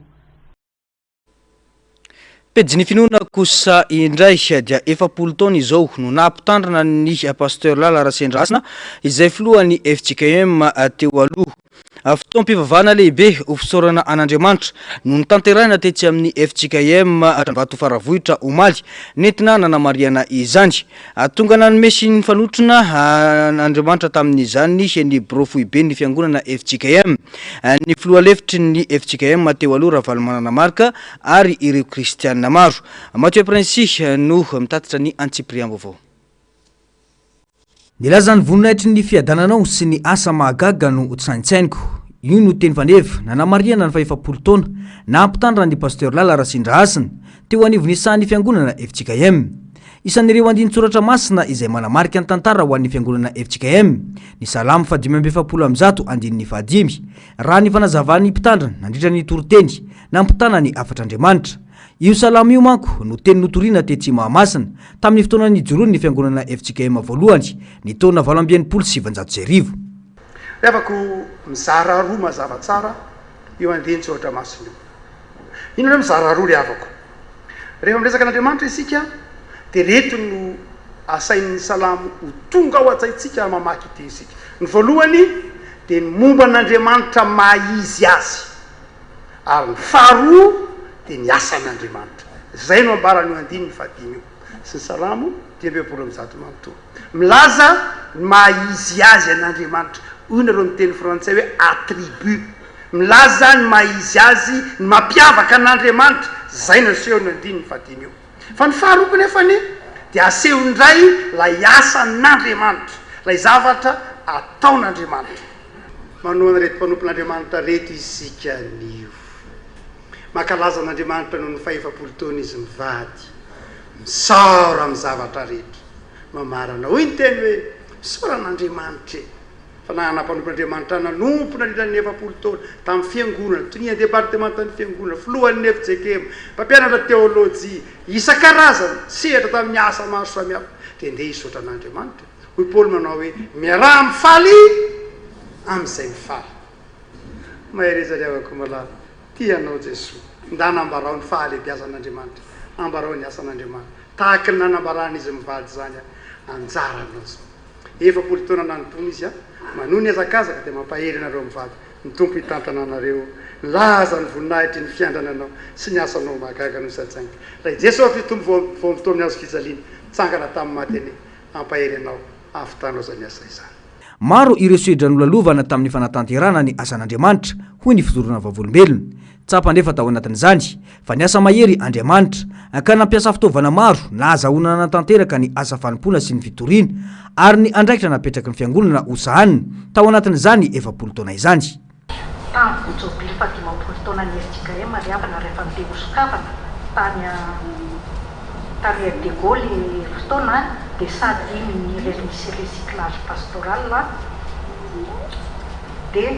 pejy ny finoana kosa indray dia 7 taona izao no nampitandrana ny pasteur Lala Rasendrasina izay filohan'ny FJKM teo aloha fotoam-pivavahana lehibe ho fisaorana an'Andriamanitra no nitanterahina tetsy amin'ny FJKM Tranvato Faravohitra Omaly nentina nanamariana izany tonga nanome sy ny fanotrona Andriamanitra tamin'izany ny brofoibe ny fiangonana FJKM ny filoha lefitry ny FJKM teo aloha Ravalomanana Marka ary ireo kristianina maro Mathieu Princy no mitatitra ny Antsipriam vaovao nilazany voninahitry ny fiadananao sy ny asa mahagaga no tsaintsainiko io no teny faneva nanamariana ny 7 taona nampitandra ny pasteur Lala Rasendrasina teo anivony sahany fiangonana FJKM isan'ireo andiny tsoratra masina izay manamarika ny tantara ho an'ny fiangonana FJKM ny salamo 570 andin'ny 5 raha ny fanazavany mpitandrana nandritra ny toroteny nampitana ny afatr'Andriamanitra io salamo io manko no teny notoriana tetsy Mahamasina tamin'ny fotoana ny joroany ny fiangonana FJKM voalohany ny taona 770 Revako mizara roa mazava tsara io andeny tsoratra masina io. Ino mizara roa revako. Rehefa miresaka n'Andriamanitra isika dia reto no asain'ny salamo ho tonga ao antsaintsika mamaky ity isika. Ny voalohany dia ny momba n'Andriamanitra mahizy azy ary ny faharoa dia ny asan'Andriamanitra. Zay no ambarany andiny 5 io. Sy ny salamo 2:1 manontolo. Milaza mahizy azy an'Andriamanitra. Nareo ny teny frantsay hoe attribut milaza ny mahizy azy ny mampiavaka an'Andriamanitra zay no seho ny andiny 5 io fa ny faharoa nefa dia asehondray lay asan'andriamanitra lay zavatra ataon'andriamanitra manoana rety mpanompon'andriamanitra rety isika nio mankalaza an'andriamanitra noho ny faefapolo taona izy mivady misaora amin'ny zavatra rehetra mamarana hoy ny teny hoe soran'andriamanitra fa nahanam-panompon'andriamanitra nanompona riran'ny efapolo taona tamin'ny fiangonana tonia departementan'ny fiangonana filohan'ny efjekema mpampianatra teolojia isan-karazana sehatra tamin'ny asa maro samihafa dia ndeha isotran'andriamanitra hoy paoly manao hoe miaraha mifaly amin'izay mifaly maherezariavako malala tianao jesosy ndanambarao ny faly ampiasan'andriamanitra ambarao ny asan'andriamanitra tahaka ny nanambaran'izy mivady zany anjaranao zao efapolo taona nanompony izy manoho ny azakazaka dia mampahery anareo mivady ny tompo hitantananareo laza ny voninahitry ny fiandrananao sy ny asanao mahagaga no satsainga raha jesosy tompo vao mitoa amin'ny azo fijaliana tsangana tamin'ny mateny ampahery anao afitanao zany asa izany maro ireo soedra nolalovana tamin'ny fanatanterana ny asan'andriamanitra hoy ny fizorona vavolombelona tsapa ndefa tao anatin'izany fa ny asa mahery andriamanitra ka nampiasa fitaovana maro na azahoana natanteraka ny asa fanimpona sy ny fitoriana ary ny andraikitra napetraky ny fiangonana osahanina tao anatin'izany efapolo taona izany tamiko jobily fa dimampolo taona ny SJKM mariavana rehefa ndeha osokavana tany de Gaulle fotoana dia sady ny misy recyclage pastoral dia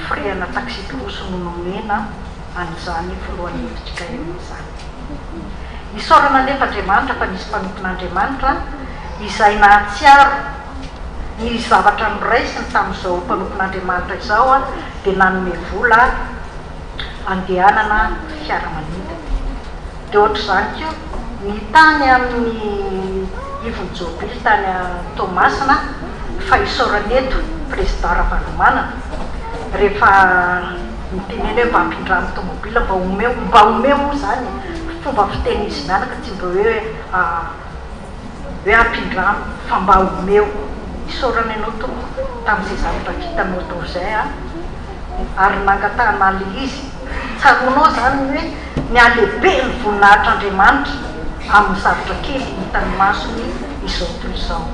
freana taxi-troso no nomena an'izany filohan'ny SJKM izany isorana nefa andriamanitra fa nisy mpanompon'andriamanitra izay nahatsiaro ny zavatra noraisiny tamin'izao mpanompon'andriamanitra izao dia nanome vola andehanana fiaramanidina dia ohatr'izany koa ny tany amin'ny ivonjobily tany Tomasina fa isorana eto président Ravalomanana rehefa niteneny hoe mba hampindrano tomobila mba omeo zany fomba fiteny izy mianaka tsy mba hoe hampindrano fa mba omeo isorana ianao tompo tamin'izay zavatra vitanao tao zay ary nangatahana le izy tsaronao zany hoe ny alehibe ny voninahitr'andriamanitra amin'ny zavatra kely hitany masony izao toy izao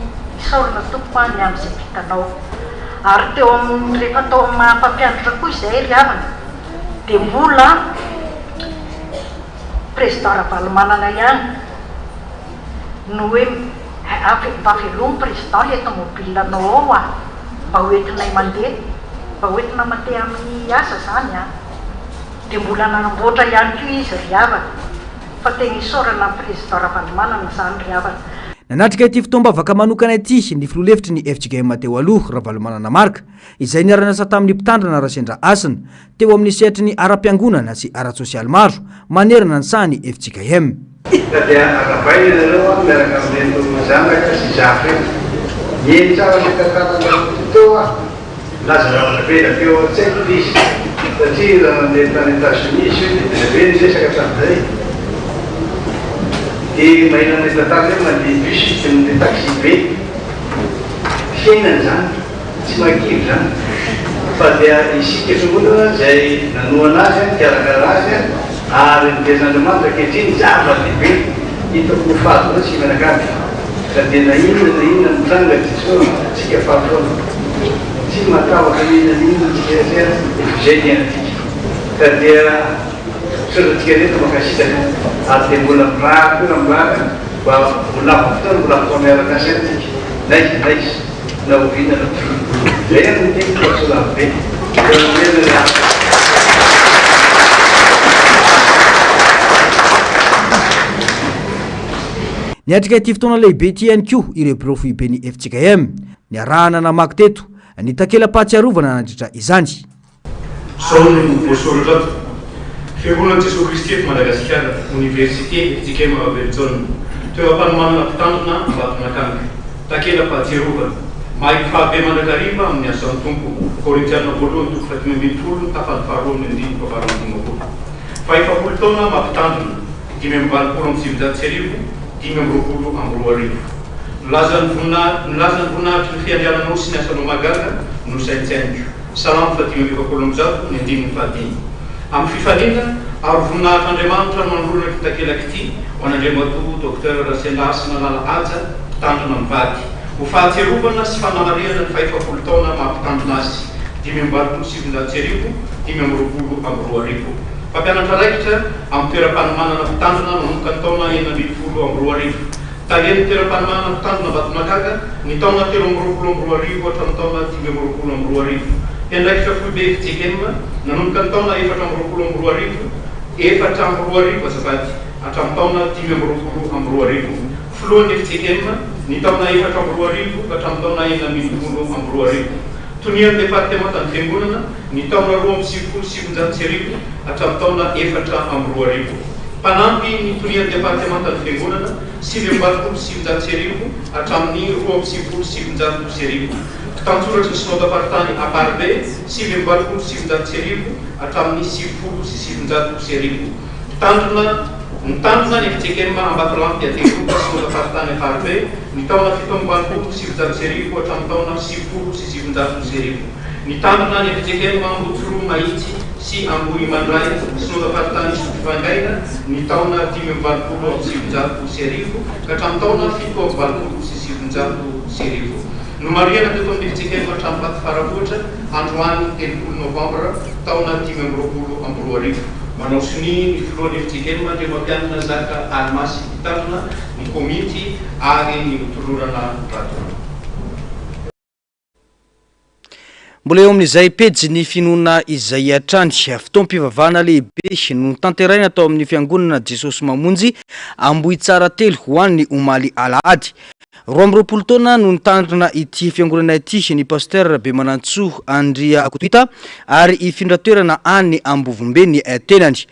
isorana tompo ny amin'izay vitanao ary teo amin'ny rehefa tao amin'ny mahampampianatra koa izay ry havana dia mbola président Ravalomanana ihany no hoe mba velomy président le automobilanao ao mba hoentinay mandeha mba hoentina mandeha amin'ny asa zany dia mbola nanamboatra ihany koa izy ry havana fa tena isorana président Ravalomanana zany ry havana nanatrika ity fitoam-bavaka manokana ity ny filolevitry ny FJKM teo aloha Ravalomanana Marka izay niara-niasa tamin'ny mpitandrana Rasendra Asina teo amin'ny sehatry ny ara-piangonana sy ara-tsosialy maro manerana ny sahany FJKM dia arabay ianareo miaraka amin'ireny zanaka sy zafy eny tsara ny tantarana teo laza zavatra be teo tsy haiko dizy satria raha mandeha tany États-Unis dia be ny resaka tamin'izay dia mahinana ny tantara hoe mandeha bus dia mandeha taxi be fiainana zany tsy mankivy zany fa dia isika fiangonana izay nanoana azy tiarakara azy ary nitezin'andriamanitra ankehitriny zavatra lehibe hitako fahatonga tsy menakavy ka dia na inona mitranga Jesosy tsika fahatonga tsy matavaka inona tsika zay ny anatika ka dia soratsika reto makasitaka ary dia mbola mirahako mirahaka mba mbola fotoana mbola fotoa miaraka asenatsika naizy na ovina na zay any ny teny fahasolavo be niatrika ity fotoana lehibe ity ihany koa ireo profit be ny FJKM ny arahana namaky teto ny takela-pahatsiarovana nandritra izany zao ny voasoratra fiangonan'i Jesosy Kristy eto Madagasikara université FJKM Aveljon toeram-panomanana mpitandrina ambatonakanga takela-pahatsiarovana mahay fahabe mandrakariva amin'ny asan'ny tompo Korintiana voalohany toko 15 tapany faharoa amin'ny andiny faharoa fa efapolo taona mampitandrina 5 5 nilazany voninahitry ny fiandiananao sy ny asanao magaga no saintsainiko salamo 5 ny andiny ny fahadiny amin'ny fifanena ary voninahitr'Andriamanitra mandrona kitakelaky ity ho an'Andriamatoa Docteur Selasy Malala Aja mpitandrina mivady ho fahatserovana sy fanamariana ny fahefapolo taona mampitandrina azy 5,700 5,20 mpampianatra raikitra amin'ny toeram-panomanana mpitandrina manomboka ny taona 2020 taleny toeram-panomanana mpitandrina Vatonagaga ny taona 2020 hatramin'ny taona 2020 mpiandraikitra foibe FJKM nanomboka ny taona 2020 azafady hatramin'ny taona 2020 filohan'ny FJKM ny taona 2020 hatramin'ny taona 2020 tonian'ny departementan'ny fiangonana ny taona 2017 hatramin'ny taona 2020 mpanampy ny tonian'ny departementan'ny fiangonana 2017 hatramin'ny 2017 mpitantsoratry ny synodam-paritany Aparbe 2017 hatramin'ny 2017 mitandrina ny FJKM Ambatolampy Ategropa synodam-paritany Aparbe ny taona 17 hatramin'ny taona 2017 mitandrina ny FJKM Ambotsoro Mahitsy sy Ambohi Mandray synodam-paritany Sotrofangaina ny taona 17 hatramin'ny taona 17 nomariana teto amin'ny FJKM hatramin'ny faty faravoatra androany 3 novambra taona 2020 manao soni ny filohan'ny FJKM ndre mampianina zaka Almasy mitandrina ny komity ary ny tolorana rato. Mbola eo amin'izay pejy ny finoana izay atrany fotoam-pivavahana lehibe no tanteraina atao amin'ny fiangonana Jesosy Mamonjy Ambohitsara telo ho an'ny omaly alahady. 20 taona no nitandrina ity fiangonana ity ny pasteur Bemanantsoa Andria Akotoita ary ifindratoerana any Ambovombe ny tenany.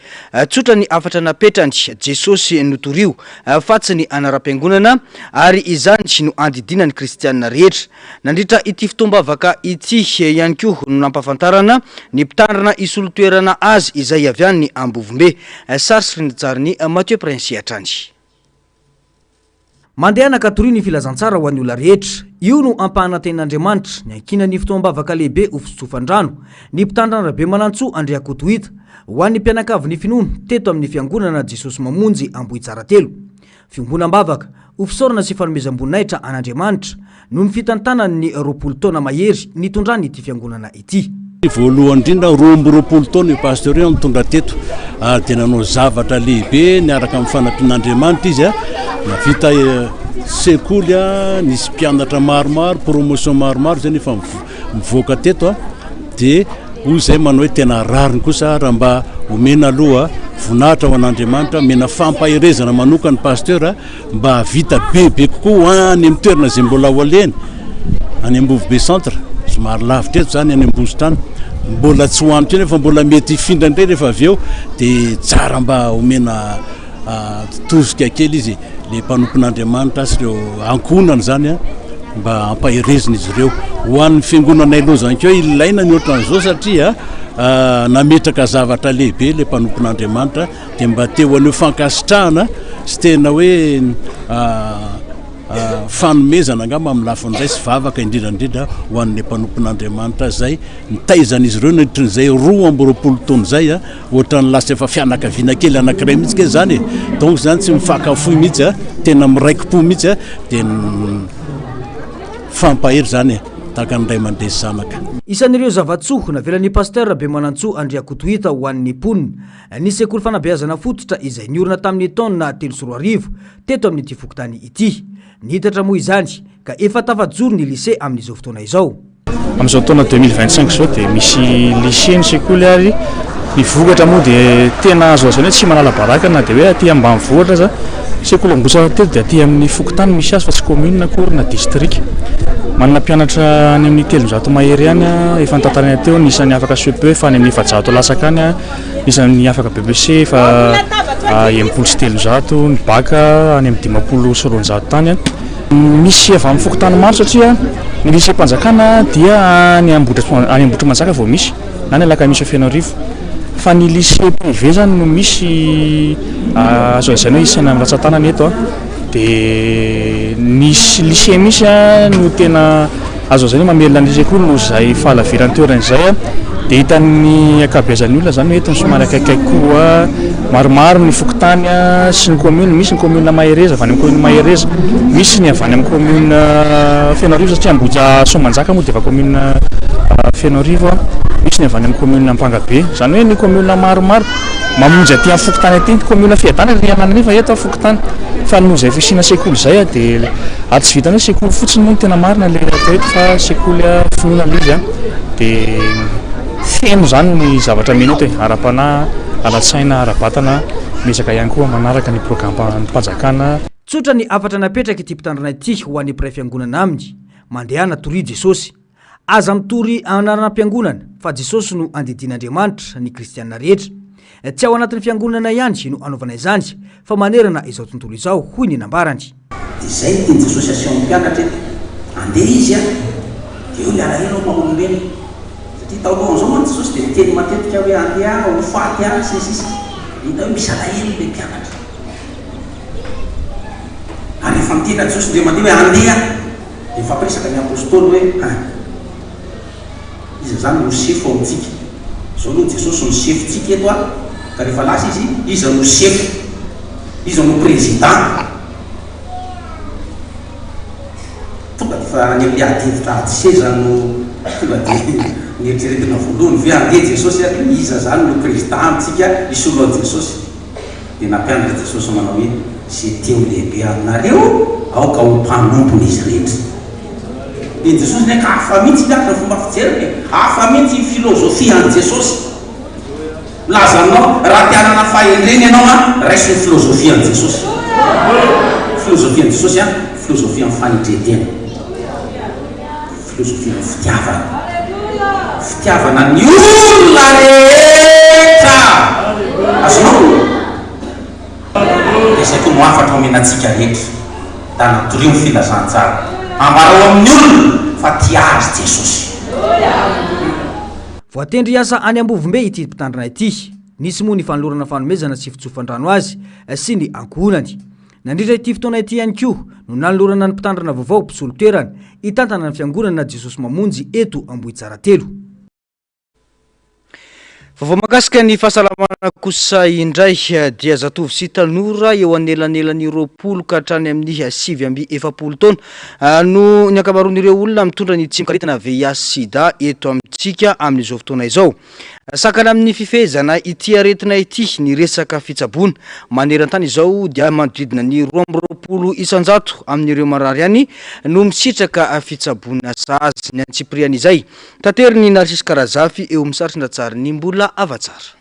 Tsotra ny afatra napetrany Jesosy notorio fatsiny anaram-piangonana ary izany no andidinany kristianina rehetra. Nandritra ity fitombavaka ity ihany koa no nampafantarana ny mpitandrina isolo-toerana azy izay avy any Ambovombe. Sarsy rinjariny Mathieu Prince atrany. Mandeha nakatoriany ny filazantsara ho an'ny olona rehetra. Io no ampahananten'Andriamanitra ny ankinan'ny fitombavaka lehibe ho fitsofandrano ny mpitandrina Bemanantsoa Andria Akotoita ho an'ny mpianakavy ny finoana teto amin'ny fiangonana Jesosy Mamonjy Ambohitsara telo. Fiangonam-bavaka ho fisaorana sy fanomezam-boninahitra an'Andriamanitra no ny fitantanany 20 taona mahery nitondrany ity fiangonana ity. Voalohany indrindra 20 taona io pasteur io nitondra teto ary dia nanao zavatra lehibe niaraka amin'ny fanampian'Andriamanitra izy navita sekoly nisy mpianatra maromaro promotion maromaro zay efa mivoaka teto dia hoy zay manao hoe tena rariny kosa raha mba omena aloha voninahitra ho an'Andriamanitra mena fampahirezana manokana pasteur mba vita bebe kokoa any amin'ny toerana zay mbola ho aleny any Ambovombe centre somary lavitra eto zany any Ambositany mbola tsy hoanitra nefa mbola mety hifindra indray rehefa avy eo dia tsara mba omena tozika kely izy le mpanompon'Andriamanitra sy ireo ankonana zany mba ampahirezina izy ireo ho an'ny fiangonanay aloha zany keo ilaina ny ohatran'izao satria nametraka zavatra lehibe le mpanompon'Andriamanitra dia mba teo an'io fankasitrahana sy tena hoe fanomezana angamba amin'ny lafin'izay sy vavaka indrindrandrindra ho an'le mpanompon'Andriamanitra zay nitaizan'izy ireo nitrin'izay 20 taona zay ohatran'ny lasa efa fianakaviana kely anankiray mihitsy ke zany donc zany tsy mifakafoy mihitsy tena miraiki-po mihitsy dia fampahery zany tahaka ny ray aman-dreny zanaka. Isan'ireo zavatsoa navelan'ny pasteur Bemanantsoa Andria Akotoita ho an'ny mponina ny sekoly fanabeazana fototra izay niorina tamin'ny taona 3 teto amin'ity fokontany ity. Nihitatra moa izany ka efa tafajoro ny lycée amin'izao fotoana izao. Amin'izao taona 2025 zao dia misy lycée ny sekoly ary mivokatra moa dia tena azo azany hoe tsy manala baraka na dia hoe aty ambanivohitra za sekoly Ambohitsara teto dia aty amin'ny fokontany misy azy fa tsy commune na akory na district. Manana mpianatra any amin'ny 300 mahery ihany efa nitantarana teo nisan'ny afaka CP fa any amin'ny 700 lasaka any nisan'ny afaka BBC fa 300 ny baka any amin'ny 500 tany misy avy amin'ny fokotany maro satria ny lycée Mpanjakana dia any Ambohitrimanjaka vao misy na ny Alakamisy Fianarivo fa ny lycée privé zany no misy azo zany hoe isana amin'ny ratsan-tanany eto dia nisy lycée misy no tena azo zany mamelona ny sekoly no zay fahalaviran'ny toerana izay dia hitan'ny akabeazan'ny olona zany hoe tany somary akaikaiky koa maromaro ny fokotany sy ny commune, misy ny commune Mahereza avy any amin'ny commune Mahereza, misy ny avy any amin'ny commune Fianarivô satria Amboja Soamanjaka moa dia efa commune Fianarivô, misy ny avy any amin'ny commune Ampangabe. Zany hoe ny commune maromaro mamonjy aty amin'ny fokotany aty, ny commune Fiadana ry ananany fa eto fokotany fa noho izay fisiana sekoly zay dia aty tsy vitana hoe sekoly fotsiny moa ny tena marina le atao eto fa sekoly finoana izy dia feno zany ny zavatra mino eto hoe ara-panahy, ala-tsaina, ara-batana, mesaka ihany koa manaraka ny programme-mpanjakana. Tsotra ny afatra napetraka ity mpitandrina ity ho an'ny mpiray fiangonana aminy mandehana tory Jesosy. Aza mitory anarana mpiangonana fa Jesosy no andidin'Andriamanitra ny kristianina rehetra. Tsy ao anatin'ny fiangonana ihany no anaovana izany fa manerana izao tontolo izao hoy ny nambarany. Dia zay teny Jesosy asian'ny mpianatra eto. Andeha izy dia eo ny alahelo maha-olombelona. Satria taolohan'izao mantsy Jesosy dia miteny matetika hoe andeha ho faty sisisy. Hita hoe misy alahelo le mpianatra. Ary rehefa miteny Jesosy dia mandeha hoe andeha dia fampiresaka ny apôstôly hoe izy zany no sefo ao amintsika. Zao aloha Jesosy no sefotsika eto ka rehefa lasa izy no sefo, izy no président. Tonga dia fa any amin'ny adivitra ady seza no tonga dia nieritreretina voalohany ve andeha Jesosy iza zany no président amintsika isoloan'i Jesosy. Dia nampianatra Jesosy manao hoe zay teo lehibe aminareo aoka ho mpanompony izy rehetra. Dia Jesosy ndraiky hafa mihitsy miakatra fomba fijeriny, hafa mihitsy filozofia an'i Jesosy. Laza aminao raha tianana fahendreny ianao raisy ny filozofia an'i Jesosy. Filozofia an'i Jesosy filozofia amin'ny fanindretena, filozofia amin'ny fitiavana, fitiavana ny olona rehetra. Azonao dia zay koa no afatra omenantsika rehetra da natorio ny filazantsara ambarao amin'ny olona fa tia azy Jesosy. Voatendry asa any Ambovombe ity mpitandrina ity, nisy moa ny fanolorana fanomezana sy fitsofandrano azy sy ny ankohonany. Nandritra ity fotoana ity ihany koa no nanolorana ny mpitandrina vaovao mpisolo toerana hitantana ny fiangonana Jesosy mamonjy eto Ambohitsara-telo. Vaovao mahakasika ny fahasalamana kosa indray dia zatovy sy tanora eo anelanelany 20 ka hatrany amin'ny 7-7 taona no ny ankamaroan'ireo olona mitondra ny tsimikaretina VIH/SIDA eto amintsika amin'izao fotoana izao. Sakana amin'ny fifehezana ity aretina ity ny resaka fitsaboana manerantany izao dia manodidina ny 20 isanjato amin'ireo marary ihany no misitraka fitsaboana sazy ny antsiprian'izay. Tateriny Narcisse Karazafy eo misarotra ndatsara ny mbola avatsara.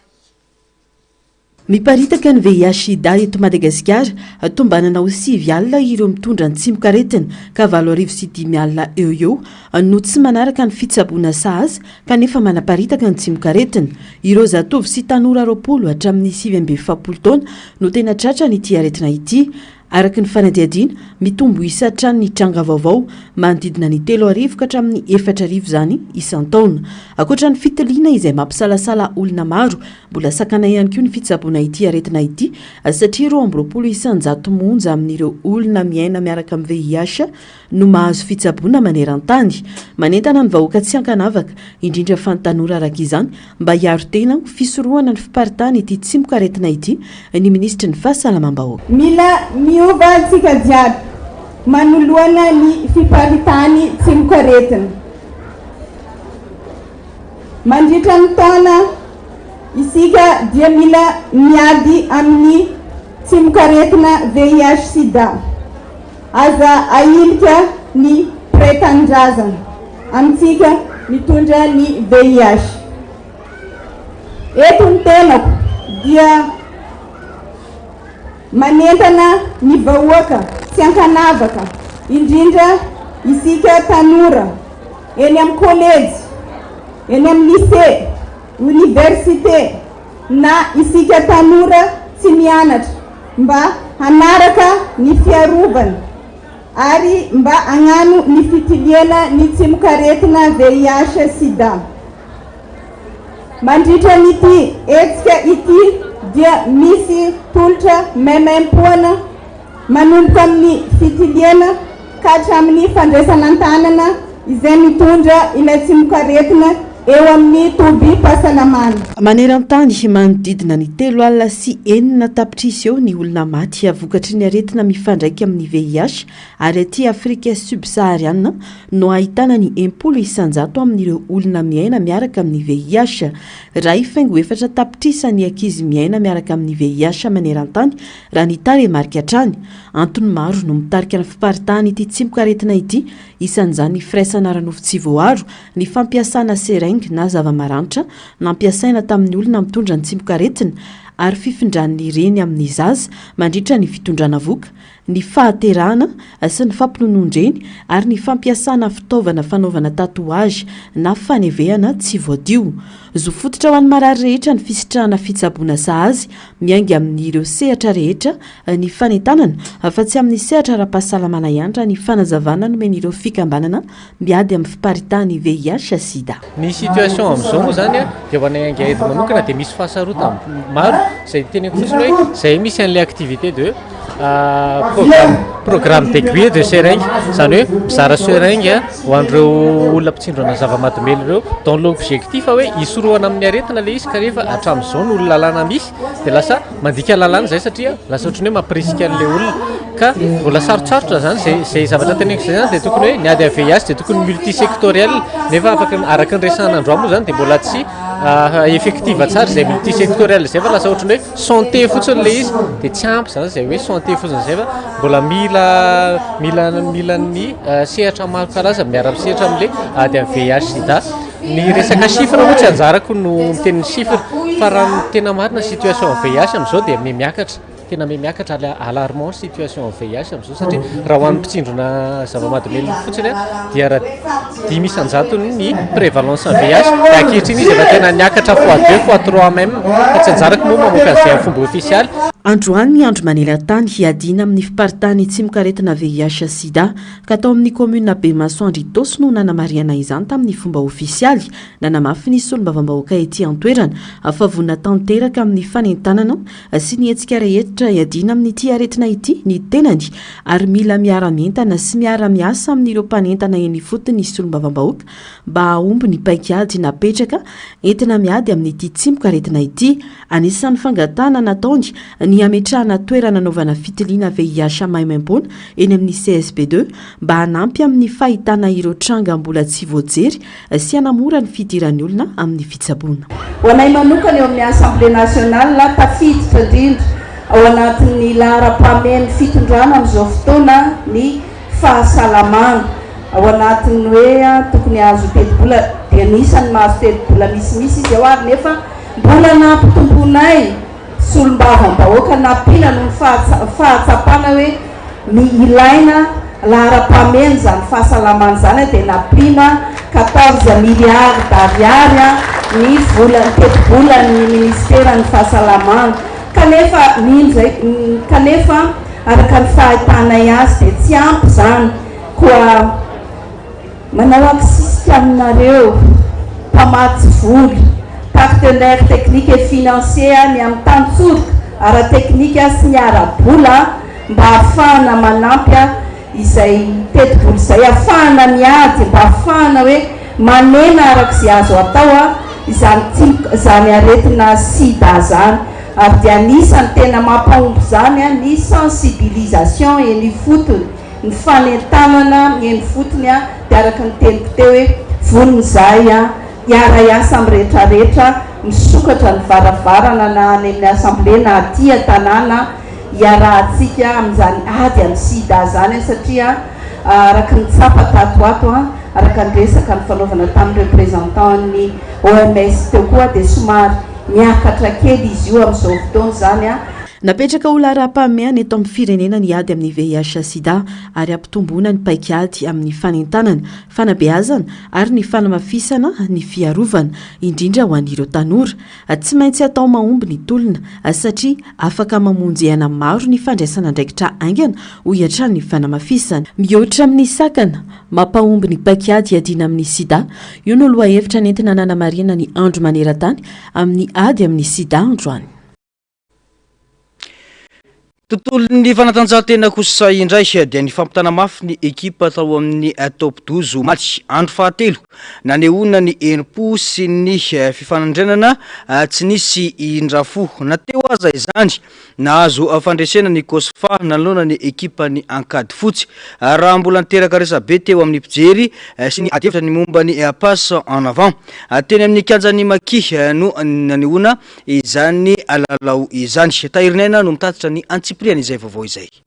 Miparitaka ny VIH/SIDA eto Madagasikara tombanana ho 5 alina ireo mitondra ny tsimikaretina ka 8 alina eo no tsy manaraka ny fitsaboana sazy kanefa manaparitaka ny tsimikaretina. Ireo zatovy sy tanora 20 hatramin'ny 7-7 taona no tena tratra n'ity aretina ity. Araky ny fanadihadiana mitombo isa hatrany ny tranga vaovao manodidina ny 3,000 ka hatramin'ny 4,000 zany isan-taona. Ankoatra ny fitiliana izay mampisalasala olona maro, mbola sakana ihany koa ny fitsaboana ity aretina ity satria 20 isanjato monja amin'ireo olona miaina miaraka amin'ny VIH no mahazo fitsaboana maneran-tany. Manentana ny vahoaka tsy ankanavaka indrindra fa ny tanora araka izany mba hiaro tena fisorohana ny fiparitana ity tsimikaretina ity ny ministry ny fahasalamam-bahoaka. Miova antsika jiaby manoloana ny fiparitany tsimikaretina. Mandritra ny taona isika dia mila miady amin'ny tsimikaretina VIH/SIDA. Aza ailika ny pretanindrazana amintsika mitondra ny VIH. Eto ny tenako dia manentana ny vahoaka tsy ankanavaka indrindra isika tanora eny amin'ny collège, eny amin'ny lycée, université na isika tanora tsy mianatra mba hanaraka ny fiarovana ary mba hagnano ny fitiliana ny tsimikaretina VIH/SIDA. Mandritra n'ity hetsika ity dia misy tolotra maimaimpona manomboka amin'ny fitiliana ka hatramin'ny fandraisana an-tanana izay mitondra ilay tsimikaretina eo amin'ny tobi-pahasalamana. Maneran-tany manodidina ny 3 sy 4 tapitrisa eo ny olona maty avokatry ny aretina mifandraiky amin'ny VIH ary aty Afrika subsahariana no ahitana ny 10 isanjato amin'ireo olona miaina miaraka amin'ny VIH. Raha ifaingo 4 tapitrisa ny ankizy miaina miaraka amin'ny VIH maneran-tany raha ny taremarika hatrany. Antony maro no mitarika ny fiparitahana ity tsimboka aretina ity, isan'izany firaisana ranofo tsy voaaro, ny fampiasana seringy na zava-maranitra nampiasaina tamin'ny olona mitondra ny tsimboka aretina ary fifindran'ny reny amin'ny zaza mandritra ny fitondrana voka, ny fahaterahana sy ny fampinonondreny ary ny fampiasana fitaovana fanaovana tatouage na fanevehana tsy voadio. Zo fototra ho an'ny marary rehetra ny fisitrahana fitsaboana sahazy miainga amin'ireo sehatra rehetra ny fanentanana fa tsy amin'ny sehatra ara-pahasalamana ihany ny fanazavana nomen'ireo fikambanana miady amin'ny fiparitahany VIH sida. Ny situation amin'izao moa zany dia ho anay ainga eto manokana dia misy fahasarotana maro izay teneko fotsiny hoe izay misy an'ilay activité de programme d'aiguille de seringue, zany hoe mizara seringue ho an'ireo olona mpitsindrona zava-mahadomely ireo dans l'objectif hoe hisorohana amin'ny aretina le izy ka rehefa hatramin'izao ny olona lalàna misy dia lasa mandika lalàna zay satria lasa ohatrany hoe mampirisika an'ilay olona ka mbola sarotsarotra zany zay zavatra teneko zay zany dia tokony hoe niady VIH dia tokony multisectoriel nefa afaka araka ny resan'andro mo zany dia mbola tsy effective tsara zay multisectoriel zay fa lasa ohatrany hoe santé fotsiny le izy dia tsy ampy zany zay hoe santé fotsiny zay fa mbola mila ny sehatra maro karazana miara-misehatra amin'le ady amin'ny VIH sida. Ny resaka chiffre moa tsy anjarako no miteny chiffre fa raha ny tena marina situation VIH amin'izao dia miakatra tena miakatra alarmant situation VIH amin'izao satria raha ho an'ny mpitsindrona zava-mahadomely fotsiny dia raha 10 isanjato ny prévalence VIH dia ankehitriny izy efa tena niakatra fois 2 fois 3 même fa tsy anjarako moa mamoaka an'izay fomba ofisialy. Androany ny andro maneran-tany hiadina amin'ny fiparitahany tsimboka aretina VIH sida ka tao amin'ny commune Bemaso Andritosy no nanamariana izany tamin'ny fomba ofisialy nanamafy ny solombavambahoaka ety an-toerana fa vonina tanteraka amin'ny fanentanana sy ny hetsika rehetra hiadina amin'ny ity aretina ity ny tenany ary mila miara-mientana sy miara-miasa amin'ireo mpanentana eny fotony solombavambahoaka mba ahomby ny paikady napetraka entina miady amin'ity tsimboka aretina ity. Anisan'ny fangatana nataony ny ametrahana toerana naovana fitiliana VIH maimaim-pona eny amin'ny CSP2 mba hanampy amin'ny fahitana ireo tranga mbola tsy voajery sy hanamora ny fidiran'ny olona amin'ny fitsaboana. Ho anay manokana eo amin'ny Assemblée nationale tafiditra indrindra ao anatin'ny lahara-pahamehany fitondrana amin'izao fotoana ny fahasalamana ao anatin'ny hoe tokony azo telo-bola dia anisan'ny mahazo telo-bola misimisy izy ao ary nefa mbola nampitomponay solombavambahoaka nampina no fahatsapana hoe ilaina lahara-pahamehana zany fahasalamana zany dia nampina 14 milliards d'ariary ny telo-bola ny ministera ny fahasalamana kanefa araka ny fahitanay azy dia tsy ampy zany koa manao aksisika aminareo mpamatsy voly partenaire technique et financier ny amin'ny tantsorika ara-teknika sy ny ara-bola mba ahafahana manampy izay telo-bola izay ahafahana miady mba ahafahana hoe manena arak'izay azo atao izany aretina sida zany ary dia anisany tena mampahomby zany ny sensibilisation eny fotony ny fanentanana eny fotony dia araka ny teniko teo hoe vonon'izay hiara-iasa amin'ny rehetrarehetra misokatra ny varavarana na any amin'ny assemblée na aty tanàna hiarahantsika amin'izany ady amin'ny sida zany satria araka ny tsapa tatoato araka ny resaka ny fanaovana tamin'ny représentant ny OMS teo koa dia somary miakatra kely izy io amin'izao fotoana zany napetraka ho lahara-pahamehana eto amin'ny firenena ny ady amin'ny VIH sida ary ampitomboana ny paikady amin'ny fanentanana, fanabeazana ary ny fanamafisana ny fiarovana indrindra ho an'ireo tanora. Tsy maintsy atao mahomby ny tolona satria afaka mamonjehana maro ny fandraisana andraikitra aingana ho hiatrany ny fanamafisana. Mihoatra amin'ny sakana mampahomby ny paikady hiadiana amin'ny sida, io no lohahevitra nentina nanamariana ny andro maneran-tany amin'ny ady amin'ny sida androany. tontolon'ny fanatanjahantena kosa indray dia ny fampitana mafy ny ekipa tao amin'ny top 12 match andro fahatelo nanehoana ny enipo sy ny fifanandrenana tsy nisy indrafo nateo aza izany nahazo fandresena ny Kosfa nanolona ny ekipa ny Ankady fotsy raha mbola niteraka resabe teo amin'ny mpijery sy ny adevitra ny momba ny passe en avant teny amin'ny kianjany Maki no nanehoana izany alalao izany tahirinaina no mitatitra ny Antsipriana izay vaovao izay